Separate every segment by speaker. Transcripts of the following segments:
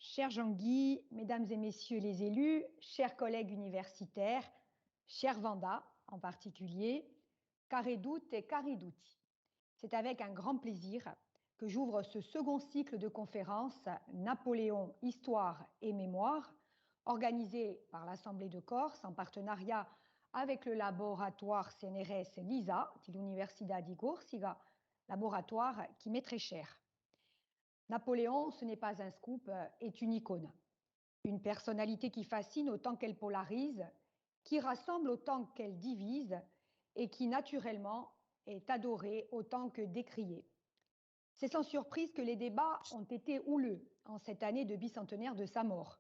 Speaker 1: Cher Jean-Guy, mesdames et messieurs les élus, chers collègues universitaires, chère Vanda en particulier, Caredoute et Caridouti. C'est avec un grand plaisir que j'ouvre ce second cycle de conférences Napoléon, Histoire et Mémoire, organisé par l'Assemblée de Corse en partenariat avec le laboratoire CNRS LISA, de l'Università di Corsica, laboratoire qui m'est très cher. Napoléon, ce n'est pas un scoop, est une icône. Une personnalité qui fascine autant qu'elle polarise, qui rassemble autant qu'elle divise et qui, naturellement, est adorée autant que décriée. C'est sans surprise que les débats ont été houleux en cette année de bicentenaire de sa mort.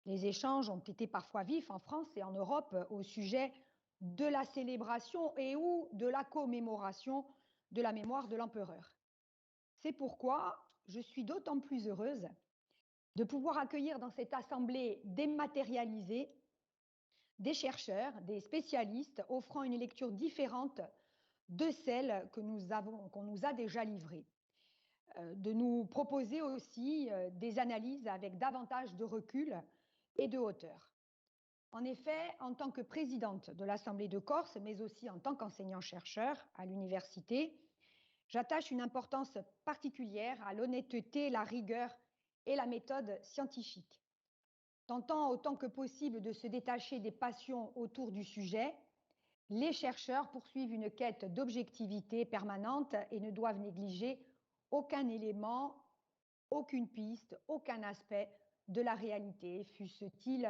Speaker 1: Les échanges ont été parfois vifs en France et en Europe au sujet de la célébration et ou de la commémoration de la mémoire de l'empereur. C'est pourquoi je suis d'autant plus heureuse de pouvoir accueillir dans cette assemblée dématérialisée des chercheurs, des spécialistes offrant une lecture différente de celle qu'on nous a déjà livrée. De nous proposer aussi des analyses avec davantage de recul et de hauteur. En effet, en tant que présidente de l'Assemblée de Corse, mais aussi en tant qu'enseignant-chercheur à l'université, j'attache une importance particulière à l'honnêteté, la rigueur et la méthode scientifique. Tentant autant que possible de se détacher des passions autour du sujet, les chercheurs poursuivent une quête d'objectivité permanente et ne doivent négliger aucun élément, aucune piste, aucun aspect de la réalité, fût-ce-t-il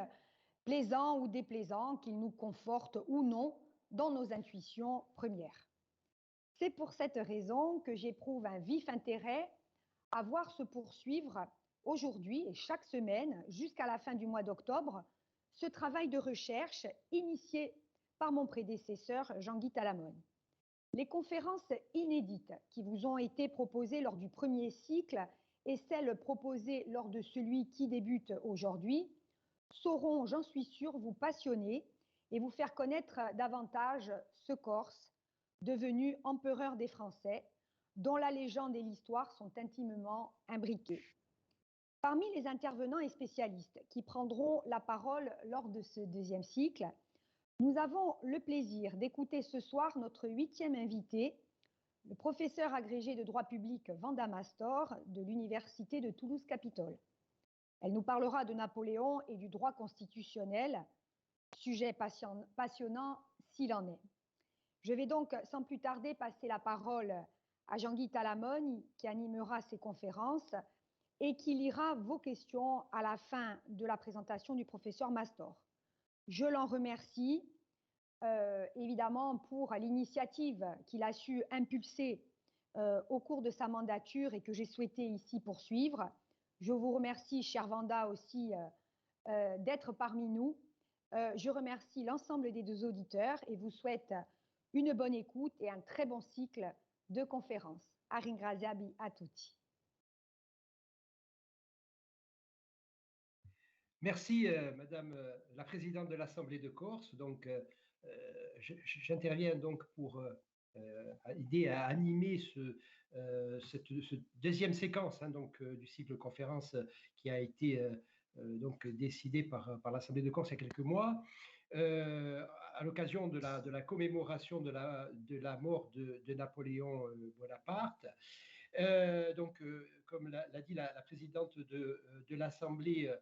Speaker 1: plaisant ou déplaisant, qu'il nous conforte ou non dans nos intuitions premières. C'est pour cette raison que j'éprouve un vif intérêt à voir se poursuivre aujourd'hui et chaque semaine jusqu'à la fin du mois d'octobre ce travail de recherche initié par mon prédécesseur Jean-Guy Talamone. Les conférences inédites qui vous ont été proposées lors du premier cycle et celles proposées lors de celui qui débute aujourd'hui sauront, j'en suis sûre, vous passionner et vous faire connaître davantage ce Corse, devenu empereur des Français, dont la légende et l'histoire sont intimement imbriquées. Parmi les intervenants et spécialistes qui prendront la parole lors de ce deuxième cycle, nous avons le plaisir d'écouter ce soir notre 8e invité, le professeur agrégé de droit public Vanda Mastor de l'Université de Toulouse-Capitole. Elle nous parlera de Napoléon et du droit constitutionnel, sujet passionnant s'il en est. Je vais donc sans plus tarder passer la parole à Jean-Guy Talamone qui animera ces conférences et qui lira vos questions à la fin de la présentation du professeur Mastor. Je l'en remercie évidemment pour l'initiative qu'il a su impulser au cours de sa mandature et que j'ai souhaité ici poursuivre. Je vous remercie, chère Vanda, aussi d'être parmi nous. Je remercie l'ensemble des deux auditeurs et vous souhaite une bonne écoute et un très bon cycle de conférences. A ringraziarvi a tutti.
Speaker 2: Merci, Madame la Présidente de l'Assemblée de Corse. Donc, j'interviens donc pour aider à animer cette deuxième séquence donc, du cycle conférence qui a été donc décidé par l'Assemblée de Corse il y a quelques mois. À l'occasion de la commémoration de la mort de Napoléon Bonaparte. Donc, comme l'a dit la présidente de l'Assemblée,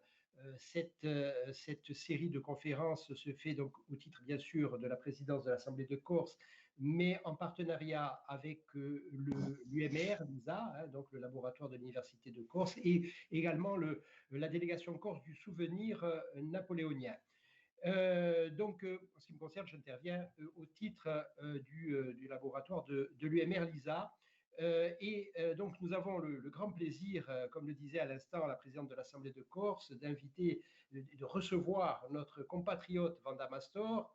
Speaker 2: cette série de conférences se fait donc au titre bien sûr de la présidence de l'Assemblée de Corse, mais en partenariat avec l'UMR, l'ISA, donc le laboratoire de l'Université de Corse, et également la délégation Corse du souvenir napoléonien. Donc, en ce qui me concerne, j'interviens au titre du laboratoire de l'UMR LISA. Donc, nous avons le grand plaisir, comme le disait à l'instant la présidente de l'Assemblée de Corse, de recevoir notre compatriote Vanda Mastor,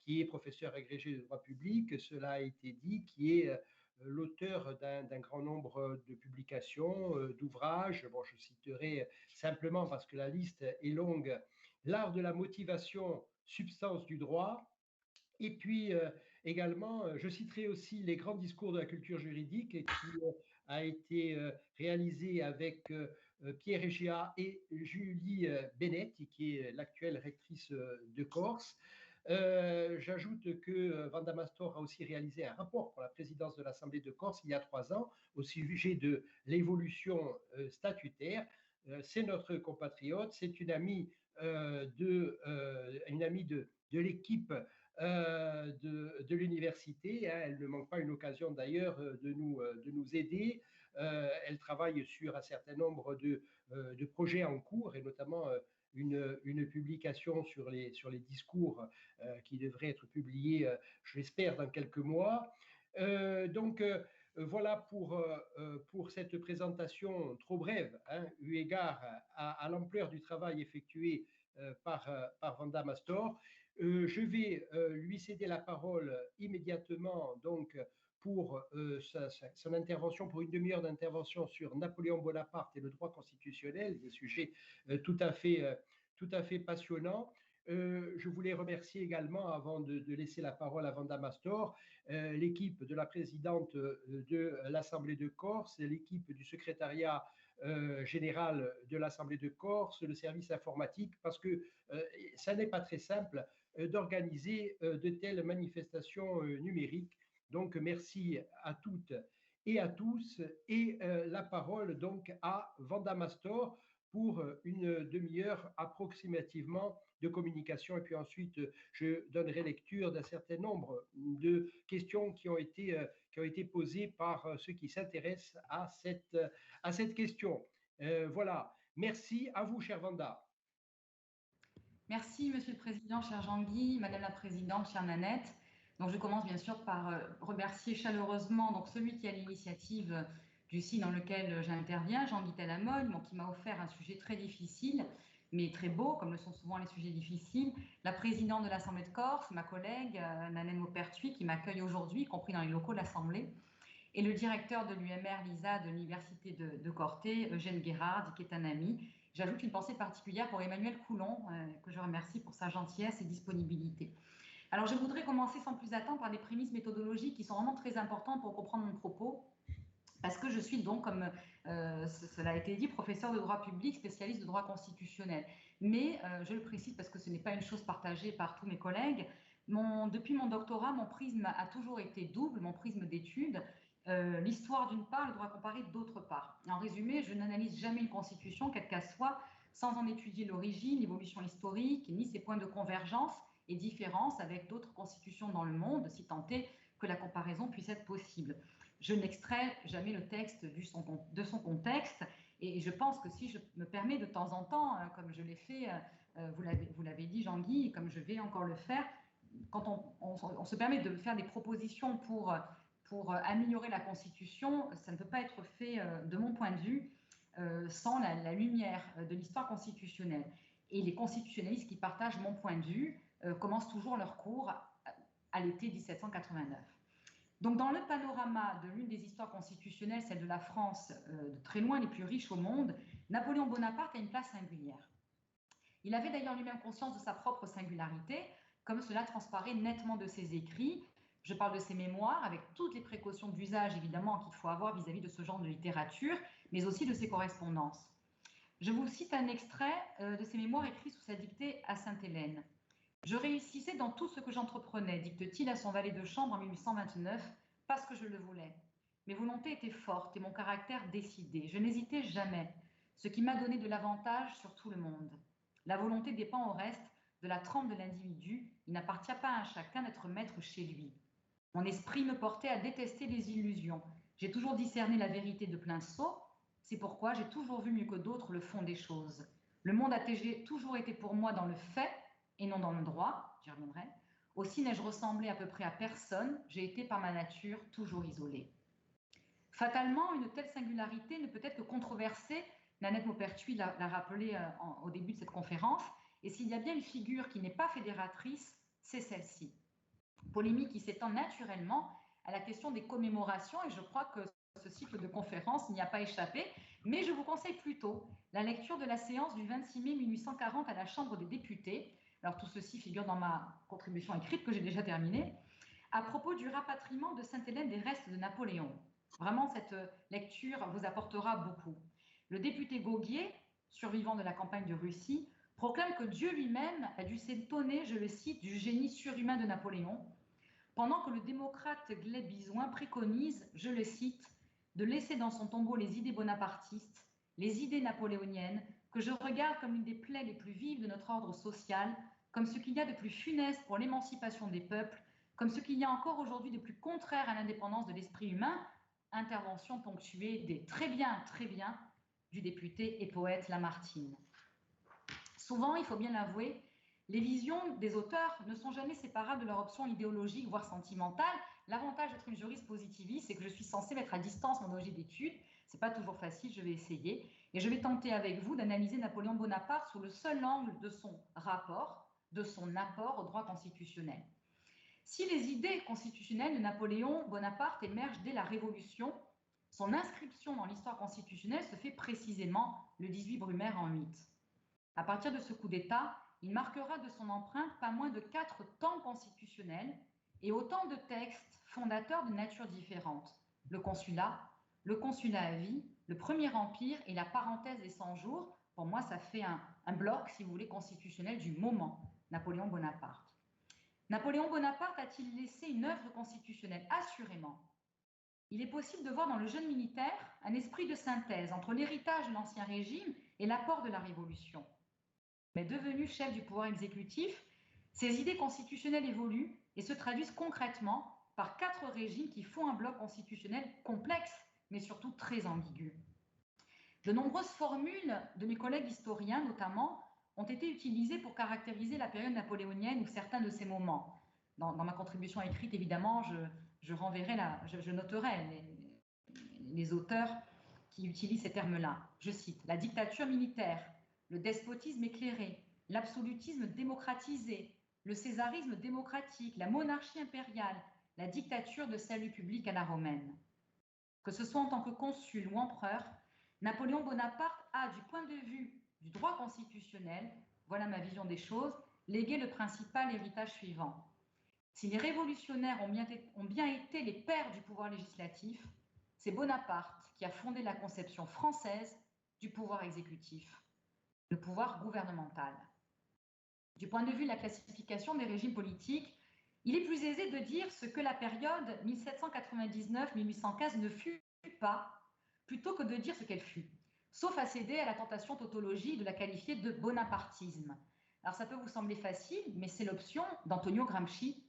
Speaker 2: qui est professeur agrégé de droit public, cela a été dit, qui est l'auteur d'un grand nombre de publications, d'ouvrages. Bon, je citerai simplement, parce que la liste est longue, L'art de la motivation, substance du droit. Et puis également, je citerai aussi Les grands discours de la culture juridique, qui a été réalisé avec Pierre Egea et Julie Bennett, qui est l'actuelle rectrice de Corse. J'ajoute que Vanda Mastor a aussi réalisé un rapport pour la présidence de l'Assemblée de Corse il y a 3 ans au sujet de l'évolution statutaire. C'est notre compatriote, c'est une amie de l'équipe de l'université. Elle ne manque pas une occasion d'ailleurs de nous aider. Elle travaille sur un certain nombre de projets en cours et notamment une publication sur les discours qui devrait être publiée, je l'espère, dans quelques mois. Donc, voilà pour cette présentation trop brève, eu égard à l'ampleur du travail effectué par Vanda Mastor. Je vais lui céder la parole immédiatement donc pour son intervention, pour une demi-heure d'intervention sur Napoléon Bonaparte et le droit constitutionnel, des sujets tout à fait passionnants. Je voulais remercier également, avant de laisser la parole à Vanda Mastor, l'équipe de la présidente de l'Assemblée de Corse, l'équipe du secrétariat général de l'Assemblée de Corse, le service informatique, parce que ça n'est pas très simple d'organiser de telles manifestations numériques. Donc, merci à toutes et à tous. Et la parole donc à Vanda Mastor pour une demi-heure approximativement de communication. Et puis ensuite, je donnerai lecture d'un certain nombre de questions qui ont été posées par ceux qui s'intéressent à cette question. Voilà. Merci à vous, chère Vanda.
Speaker 3: Merci, Monsieur le Président, cher Jean-Guy, Madame la Présidente, chère Nanette. Donc, je commence bien sûr par remercier chaleureusement donc, celui qui a l'initiative du site dans lequel j'interviens, Jean-Guy Talamone, qui m'a offert un sujet très difficile, mais très beau, comme le sont souvent les sujets difficiles. La présidente de l'Assemblée de Corse, ma collègue Nanette Maupertuis, qui m'accueille aujourd'hui, y compris dans les locaux de l'Assemblée, et le directeur de l'UMR LISA de l'Université de Corté, Eugène Guérard, qui est un ami. J'ajoute une pensée particulière pour Emmanuel Coulon, que je remercie pour sa gentillesse et disponibilité. Alors, je voudrais commencer sans plus attendre par des prémices méthodologiques qui sont vraiment très importantes pour comprendre mon propos, parce que je suis donc, comme cela a été dit, professeur de droit public, spécialiste de droit constitutionnel. Mais, je le précise parce que ce n'est pas une chose partagée par tous mes collègues, depuis mon doctorat, mon prisme a toujours été double, mon prisme d'études, l'histoire d'une part, le droit comparé d'autre part. En résumé, je n'analyse jamais une constitution, quelle qu'elle soit, sans en étudier l'origine, l'évolution historique, ni ses points de convergence et différence avec d'autres constitutions dans le monde, si tant est que la comparaison puisse être possible. Je n'extrais jamais le texte de son contexte, et je pense que si je me permets de temps en temps, comme je l'ai fait, vous l'avez dit Jean-Guy, comme je vais encore le faire, quand on se permet de faire des propositions pour améliorer la Constitution, ça ne peut pas être fait, de mon point de vue, sans la lumière de l'histoire constitutionnelle. Et les constitutionnalistes qui partagent mon point de vue commencent toujours leur cours à l'été 1789. Donc, dans le panorama de l'une des histoires constitutionnelles, celle de la France, de très loin les plus riches au monde, Napoléon Bonaparte a une place singulière. Il avait d'ailleurs lui-même conscience de sa propre singularité, comme cela transparaît nettement de ses écrits. Je parle de ses mémoires, avec toutes les précautions d'usage, évidemment, qu'il faut avoir vis-à-vis de ce genre de littérature, mais aussi de ses correspondances. Je vous cite un extrait de ses mémoires écrits sous sa dictée à Sainte-Hélène. « Je réussissais dans tout ce que j'entreprenais, dicte-t-il à son valet de chambre en 1829, parce que je le voulais. Mes volontés étaient fortes et mon caractère décidé. Je n'hésitais jamais, ce qui m'a donné de l'avantage sur tout le monde. La volonté dépend au reste de la trempe de l'individu. Il n'appartient pas à chacun d'être maître chez lui. Mon esprit me portait à détester les illusions. J'ai toujours discerné la vérité de plein saut. C'est pourquoi j'ai toujours vu mieux que d'autres le fond des choses. Le monde a toujours été pour moi dans le fait et non dans le droit, j'y reviendrai. Aussi n'ai-je ressemblé à peu près à personne. J'ai été par ma nature toujours isolée. » Fatalement, une telle singularité ne peut être que controversée. Nanette Maupertuis l'a rappelé au début de cette conférence. Et s'il y a bien une figure qui n'est pas fédératrice, c'est celle-ci. Polémique qui s'étend naturellement à la question des commémorations, et je crois que ce cycle de conférences n'y a pas échappé, mais je vous conseille plutôt la lecture de la séance du 26 mai 1840 à la Chambre des députés. Alors tout ceci figure dans ma contribution écrite que j'ai déjà terminée, à propos du rapatriement de Sainte-Hélène des restes de Napoléon. Vraiment, cette lecture vous apportera beaucoup. Le député Gauguier, survivant de la campagne de Russie, proclame que Dieu lui-même a dû s'étonner, je le cite, du génie surhumain de Napoléon, pendant que le démocrate Gleb Bizouin préconise, je le cite, de laisser dans son tombeau les idées bonapartistes, les idées napoléoniennes, que je regarde comme une des plaies les plus vives de notre ordre social, comme ce qu'il y a de plus funeste pour l'émancipation des peuples, comme ce qu'il y a encore aujourd'hui de plus contraire à l'indépendance de l'esprit humain, intervention ponctuée des très bien du député et poète Lamartine. Souvent, il faut bien l'avouer, les visions des auteurs ne sont jamais séparables de leur option idéologique, voire sentimentale. L'avantage d'être une juriste positiviste, c'est que je suis censée mettre à distance mon objet d'étude. Ce n'est pas toujours facile, je vais essayer. Et je vais tenter avec vous d'analyser Napoléon Bonaparte sous le seul angle de son rapport, de son apport au droit constitutionnel. Si les idées constitutionnelles de Napoléon Bonaparte émergent dès la Révolution, son inscription dans l'histoire constitutionnelle se fait précisément le 18 Brumaire en 8. À partir de ce coup d'État, il marquera de son empreinte pas moins de 4 temps constitutionnels et autant de textes fondateurs de nature différente. Le consulat à vie, le Premier Empire et la parenthèse des 100 jours. Pour moi, ça fait un bloc, si vous voulez, constitutionnel du moment, Napoléon Bonaparte. Napoléon Bonaparte a-t-il laissé une œuvre constitutionnelle? Assurément. Il est possible de voir dans le jeune militaire un esprit de synthèse entre l'héritage de l'Ancien Régime et l'apport de la Révolution. Mais devenu chef du pouvoir exécutif, ses idées constitutionnelles évoluent et se traduisent concrètement par 4 régimes qui font un bloc constitutionnel complexe, mais surtout très ambigu. De nombreuses formules de mes collègues historiens, notamment, ont été utilisées pour caractériser la période napoléonienne ou certains de ses moments. Dans ma contribution écrite, évidemment, je noterai les auteurs qui utilisent ces termes-là. Je cite « la dictature militaire », le despotisme éclairé, l'absolutisme démocratisé, le césarisme démocratique, la monarchie impériale, la dictature de salut public à la romaine. Que ce soit en tant que consul ou empereur, Napoléon Bonaparte a, du point de vue du droit constitutionnel, voilà ma vision des choses, légué le principal héritage suivant. Si les révolutionnaires ont bien été les pères du pouvoir législatif, c'est Bonaparte qui a fondé la conception française du pouvoir exécutif, le pouvoir gouvernemental. Du point de vue de la classification des régimes politiques, il est plus aisé de dire ce que la période 1799-1815 ne fut pas, plutôt que de dire ce qu'elle fut, sauf à céder à la tentation tautologique de la qualifier de bonapartisme. Alors ça peut vous sembler facile, mais c'est l'option d'Antonio Gramsci,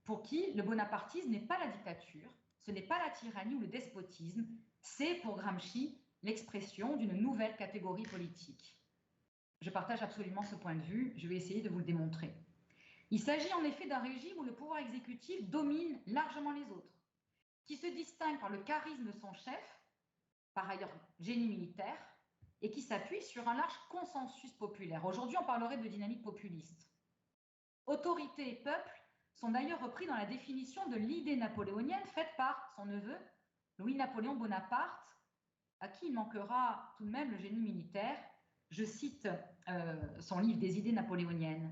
Speaker 3: pour qui le bonapartisme n'est pas la dictature, ce n'est pas la tyrannie ou le despotisme, c'est pour Gramsci l'expression d'une nouvelle catégorie politique. Je partage absolument ce point de vue, je vais essayer de vous le démontrer. Il s'agit en effet d'un régime où le pouvoir exécutif domine largement les autres, qui se distingue par le charisme de son chef, par ailleurs génie militaire, et qui s'appuie sur un large consensus populaire. Aujourd'hui, on parlerait de dynamique populiste. Autorité et peuple sont d'ailleurs repris dans la définition de l'idée napoléonienne faite par son neveu, Louis-Napoléon Bonaparte, à qui il manquera tout de même le génie militaire. Je cite son livre des idées napoléoniennes.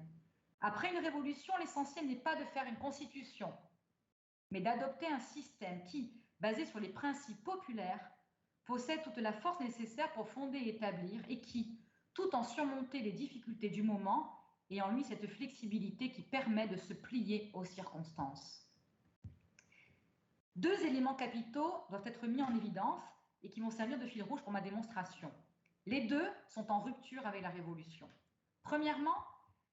Speaker 3: Après une révolution, l'essentiel n'est pas de faire une constitution, mais d'adopter un système qui, basé sur les principes populaires, possède toute la force nécessaire pour fonder et établir et qui, tout en surmonter les difficultés du moment, ait en lui cette flexibilité qui permet de se plier aux circonstances. 2 éléments capitaux doivent être mis en évidence et qui vont servir de fil rouge pour ma démonstration. Les 2 sont en rupture avec la Révolution. Premièrement,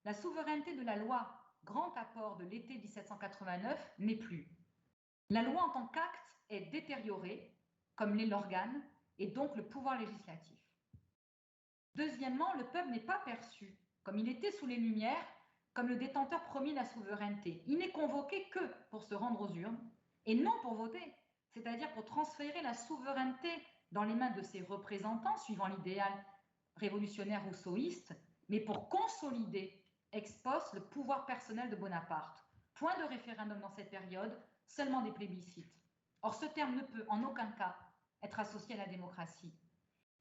Speaker 3: la souveraineté de la loi, grand apport de l'été 1789, n'est plus. La loi en tant qu'acte est détériorée, comme l'est l'organe, et donc le pouvoir législatif. Deuxièmement, le peuple n'est pas perçu, comme il était sous les Lumières, comme le détenteur premier de la souveraineté. Il n'est convoqué que pour se rendre aux urnes, et non pour voter, c'est-à-dire pour transférer la souveraineté dans les mains de ses représentants, suivant l'idéal révolutionnaire rousseauiste, mais pour consolider ex post le pouvoir personnel de Bonaparte. Point de référendum dans cette période, seulement des plébiscites. Or, ce terme ne peut en aucun cas être associé à la démocratie.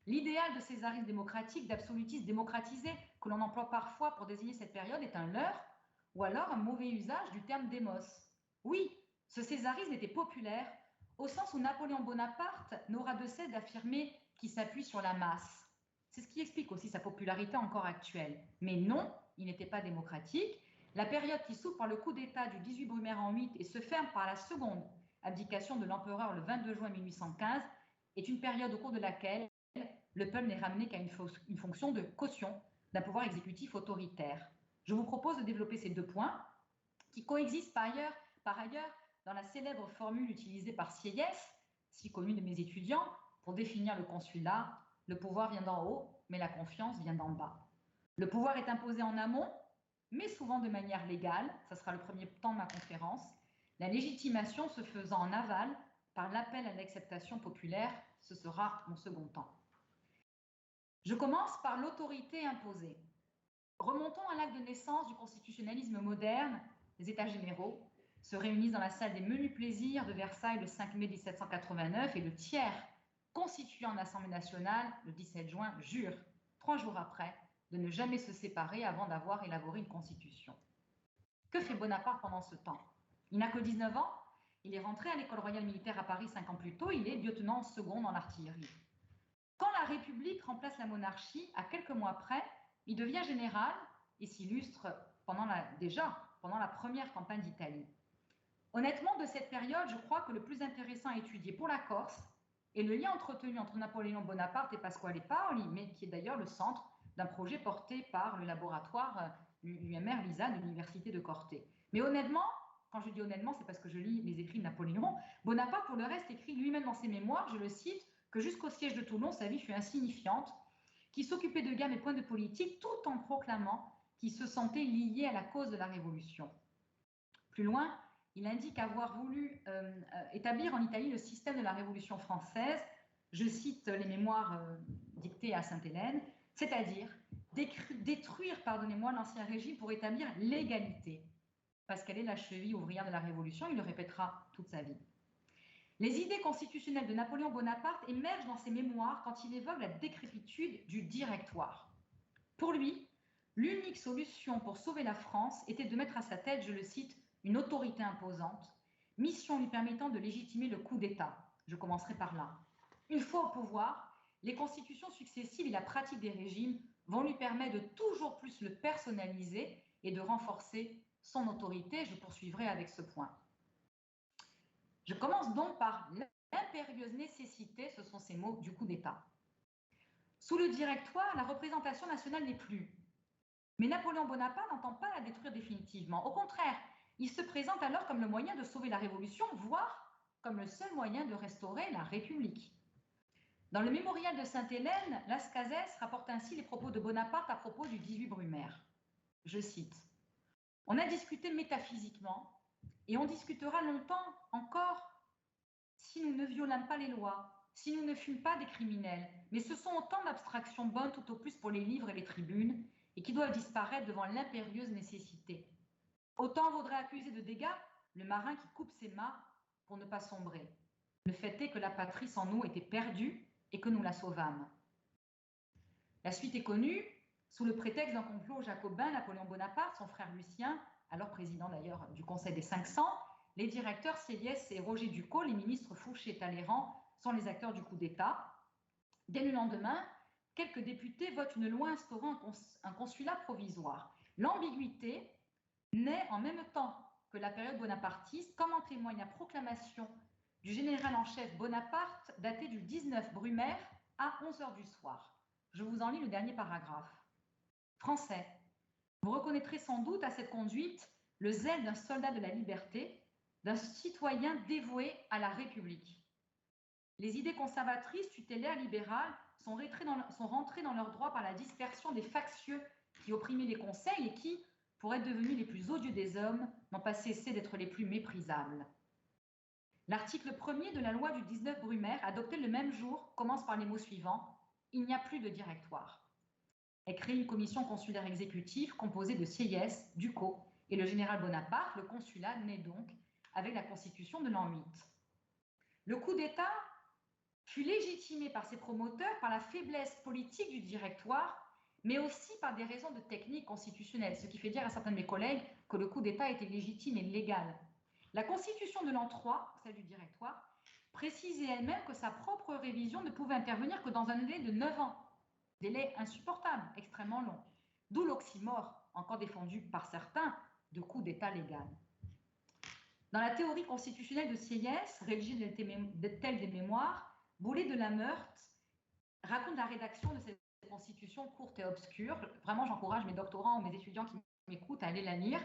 Speaker 3: L'idéal de césarisme démocratique, d'absolutisme démocratisé, que l'on emploie parfois pour désigner cette période, est un leurre, ou alors un mauvais usage du terme démos. Oui, ce césarisme était populaire, au sens où Napoléon Bonaparte n'aura de cesse d'affirmer qu'il s'appuie sur la masse. C'est ce qui explique aussi sa popularité encore actuelle. Mais non, il n'était pas démocratique. La période qui s'ouvre par le coup d'État du 18 Brumaire en 8 et se ferme par la seconde abdication de l'empereur le 22 juin 1815 est une période au cours de laquelle le peuple n'est ramené qu'à une fonction de caution d'un pouvoir exécutif autoritaire. Je vous propose de développer ces deux points qui coexistent par ailleurs dans la célèbre formule utilisée par Sieyès, si connue de mes étudiants, pour définir le consulat. Le pouvoir vient d'en haut, mais la confiance vient d'en bas. Le pouvoir est imposé en amont, mais souvent de manière légale. Ça sera le premier temps de ma conférence. La légitimation se faisant en aval par l'appel à l'acceptation populaire, ce sera mon second temps. Je commence par l'autorité imposée. Remontons à l'acte de naissance du constitutionnalisme moderne. Les États généraux se réunissent dans la salle des menus plaisirs de Versailles le 5 mai 1789 et le tiers constituant l'Assemblée nationale le 17 juin jure, 3 jours après, de ne jamais se séparer avant d'avoir élaboré une constitution. Que fait Bonaparte pendant ce temps? Il n'a que 19 ans, il est rentré à l'école royale militaire à Paris 5 ans plus tôt, il est lieutenant second dans l'artillerie. Quand la République remplace la monarchie, à quelques mois près, il devient général et s'illustre déjà pendant la première campagne d'Italie. Honnêtement, de cette période, je crois que le plus intéressant à étudier pour la Corse est le lien entretenu entre Napoléon Bonaparte et Pasquale Paoli, mais qui est d'ailleurs le centre d'un projet porté par le laboratoire UMR LISA de l'Université de Corte. Mais honnêtement, quand je dis honnêtement, c'est parce que je lis les écrits de Napoléon, Bonaparte, pour le reste, écrit lui-même dans ses mémoires, je le cite, que jusqu'au siège de Toulon, sa vie fut insignifiante, qu'il s'occupait de gamme et points de politique, tout en proclamant qu'il se sentait lié à la cause de la Révolution. Plus loin, il indique avoir voulu établir en Italie le système de la Révolution française, je cite les mémoires dictées à Sainte-Hélène, c'est-à-dire détruire, l'ancien régime pour établir l'égalité, parce qu'elle est la cheville ouvrière de la Révolution, il le répétera toute sa vie. Les idées constitutionnelles de Napoléon Bonaparte émergent dans ses mémoires quand il évoque la décrépitude du directoire. Pour lui, l'unique solution pour sauver la France était de mettre à sa tête, je le cite, une autorité imposante, mission lui permettant de légitimer le coup d'État. Je commencerai par là. Une fois au pouvoir, les constitutions successives et la pratique des régimes vont lui permettre de toujours plus le personnaliser et de renforcer son autorité. Je poursuivrai avec ce point. Je commence donc par l'impérieuse nécessité, ce sont ces mots, du coup d'État. Sous le directoire, la représentation nationale n'est plus. Mais Napoléon Bonaparte n'entend pas la détruire définitivement. Au contraire, il se présente alors comme le moyen de sauver la Révolution, voire comme le seul moyen de restaurer la République. Dans le mémorial de Sainte-Hélène, Las Cases rapporte ainsi les propos de Bonaparte à propos du 18 Brumaire. Je cite, « On a discuté métaphysiquement, et on discutera longtemps encore si nous ne violâmes pas les lois, si nous ne fûmes pas des criminels, mais ce sont autant d'abstractions bonnes tout au plus pour les livres et les tribunes, et qui doivent disparaître devant l'impérieuse nécessité. Autant vaudrait accuser de dégâts le marin qui coupe ses mâts pour ne pas sombrer. Le fait est que la patrie sans nous était perdue et que nous la sauvâmes. » La suite est connue. Sous le prétexte d'un complot jacobin, Napoléon Bonaparte, son frère Lucien, alors président d'ailleurs du Conseil des 500, les directeurs Sieyès et Roger Ducos, les ministres Fouché et Talleyrand sont les acteurs du coup d'État. Dès le lendemain, quelques députés votent une loi instaurant un consulat provisoire. L'ambiguïté naît en même temps que la période bonapartiste, comme en témoigne la proclamation du général en chef Bonaparte, datée du 19 Brumaire à 11h du soir. Je vous en lis le dernier paragraphe. Français, vous reconnaîtrez sans doute à cette conduite le zèle d'un soldat de la liberté, d'un citoyen dévoué à la République. Les idées conservatrices, tutélaires, libérales sont rentrées dans leurs droits par la dispersion des factieux qui opprimaient les conseils et qui, pour être devenus les plus odieux des hommes, n'ont pas cessé d'être les plus méprisables. L'article 1er de la loi du 19 Brumaire, adopté le même jour, commence par les mots suivants « Il n'y a plus de directoire ». Elle crée une commission consulaire exécutive composée de Sieyès, Ducos et le général Bonaparte. Le consulat naît donc avec la constitution de l'an 8. Le coup d'État fut légitimé par ses promoteurs par la faiblesse politique du directoire, mais aussi par des raisons de technique constitutionnelle, ce qui fait dire à certains de mes collègues que le coup d'État était légitime et légal. La constitution de l'an 3, celle du directoire, précisait elle-même que sa propre révision ne pouvait intervenir que dans un délai de 9 ans. Délai insupportable, extrêmement long. D'où l'oxymore, encore défendu par certains, de coup d'État légal. Dans la théorie constitutionnelle de Sieyès, rédigée de telles des mémoires, Boulay de la Meurthe raconte la rédaction de cette constitution courte et obscure. Vraiment, j'encourage mes doctorants ou mes étudiants qui m'écoutent à aller la lire,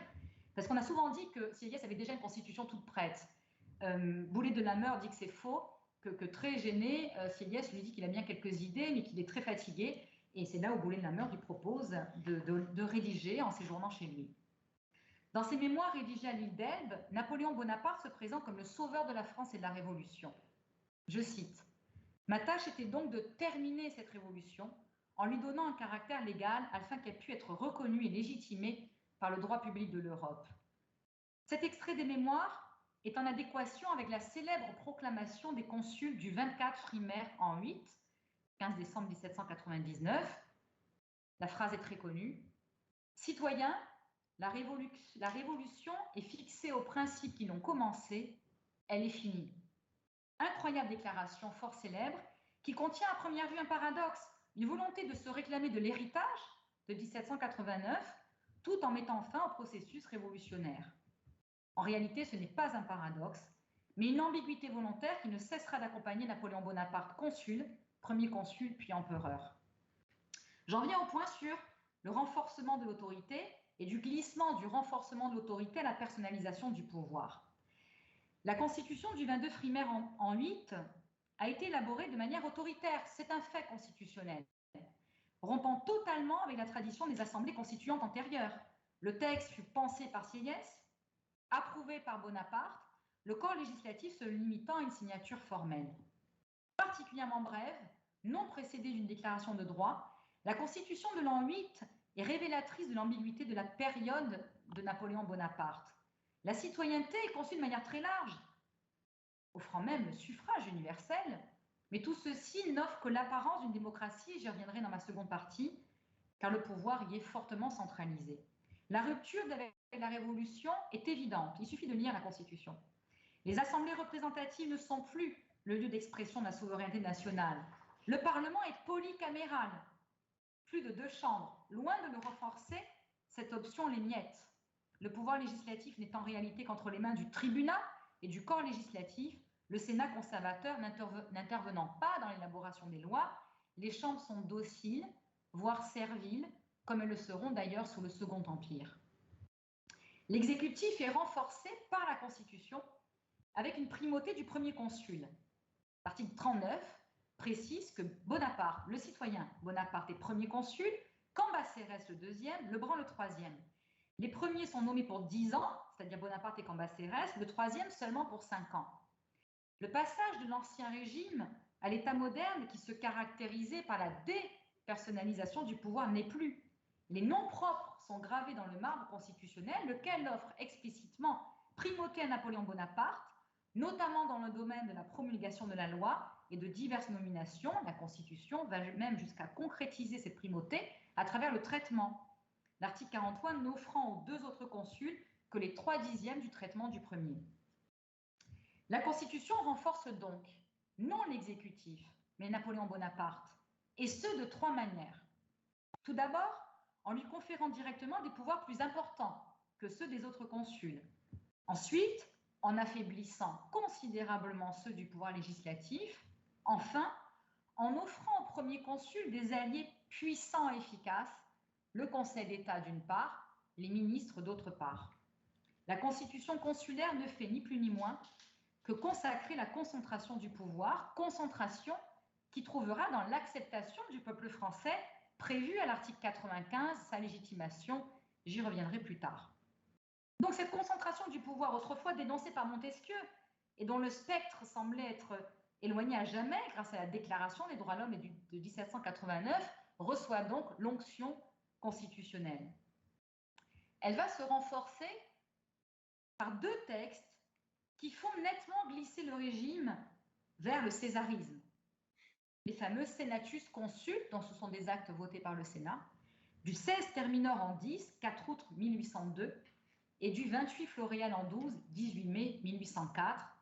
Speaker 3: parce qu'on a souvent dit que Sieyès avait déjà une constitution toute prête. Boulay de la Meurthe dit que c'est faux, que très gêné, Sieyès lui dit qu'il a bien quelques idées, mais qu'il est très fatigué, et c'est là où Boulay de la Meurthe lui propose de rédiger en séjournant chez lui. Dans ses mémoires rédigés à l'île d'Elbe, Napoléon Bonaparte se présente comme le sauveur de la France et de la Révolution. Je cite: « Ma tâche était donc de terminer cette révolution en lui donnant un caractère légal afin qu'elle puisse être reconnue et légitimée par le droit public de l'Europe. » Cet extrait des mémoires est en adéquation avec la célèbre proclamation des consuls du 24 Frimaire en 8, 15 décembre 1799. La phrase est très connue. « Citoyens, la révolution est fixée aux principes qui l'ont commencée, elle est finie. » Incroyable déclaration fort célèbre qui contient à première vue un paradoxe, une volonté de se réclamer de l'héritage de 1789 tout en mettant fin au processus révolutionnaire. En réalité, ce n'est pas un paradoxe, mais une ambiguïté volontaire qui ne cessera d'accompagner Napoléon Bonaparte consul, premier consul puis empereur. J'en viens au point sur le renforcement de l'autorité et du glissement du renforcement de l'autorité à la personnalisation du pouvoir. La constitution du 22 Frimaire en 8 a été élaborée de manière autoritaire, c'est un fait constitutionnel, rompant totalement avec la tradition des assemblées constituantes antérieures. Le texte fut pensé par Sieyès, approuvé par Bonaparte, le corps législatif se limitant à une signature formelle. Particulièrement brève, non précédée d'une déclaration de droit, la constitution de l'an 8 est révélatrice de l'ambiguïté de la période de Napoléon Bonaparte. La citoyenneté est conçue de manière très large, offrant même le suffrage universel, mais tout ceci n'offre que l'apparence d'une démocratie, et j'y reviendrai dans ma seconde partie, car le pouvoir y est fortement centralisé. La rupture avec la Révolution est évidente, il suffit de lire la Constitution. Les assemblées représentatives ne sont plus le lieu d'expression de la souveraineté nationale. Le Parlement est polycaméral, plus de 2 chambres. Loin de le renforcer, cette option les miette. Le pouvoir législatif n'est en réalité qu'entre les mains du tribunat et du corps législatif, le Sénat conservateur n'intervenant pas dans l'élaboration des lois. Les chambres sont dociles, voire serviles, comme elles le seront d'ailleurs sous le Second Empire. L'exécutif est renforcé par la Constitution avec une primauté du premier consul. L'article 39 précise que Bonaparte, le citoyen Bonaparte, est premier consul, Cambacérès le deuxième, Lebrun le troisième. Les premiers sont nommés pour 10 ans, c'est-à-dire Bonaparte et Cambacérès, le troisième seulement pour 5 ans. Le passage de l'Ancien Régime à l'État moderne, qui se caractérisait par la dépersonnalisation du pouvoir, n'est plus. Les noms propres sont gravés dans le marbre constitutionnel, lequel offre explicitement primauté à Napoléon Bonaparte, notamment dans le domaine de la promulgation de la loi et de diverses nominations. La Constitution va même jusqu'à concrétiser cette primauté à travers le traitement. L'article 43 n'offrant aux 2 autres consuls que les 3/10 du traitement du premier. La Constitution renforce donc non l'exécutif, mais Napoléon Bonaparte, et ce de 3 manières. Tout d'abord, en lui conférant directement des pouvoirs plus importants que ceux des autres consuls. Ensuite, en affaiblissant considérablement ceux du pouvoir législatif. Enfin, en offrant au premier consul des alliés puissants et efficaces, le Conseil d'État d'une part, les ministres d'autre part. La constitution consulaire ne fait ni plus ni moins que consacrer la concentration du pouvoir, concentration qui trouvera dans l'acceptation du peuple français prévue à l'article 95, sa légitimation, j'y reviendrai plus tard. Donc cette concentration du pouvoir, autrefois dénoncée par Montesquieu, et dont le spectre semblait être éloigné à jamais grâce à la Déclaration des droits de l'homme de 1789, reçoit donc l'onction constitutionnelle. Elle va se renforcer par 2 textes qui font nettement glisser le régime vers le césarisme. Les fameux Senatus Consultes, dont ce sont des actes votés par le Sénat, du 16 Terminor en 10, 4 août 1802, et du 28 Floréal en 12, 18 mai 1804.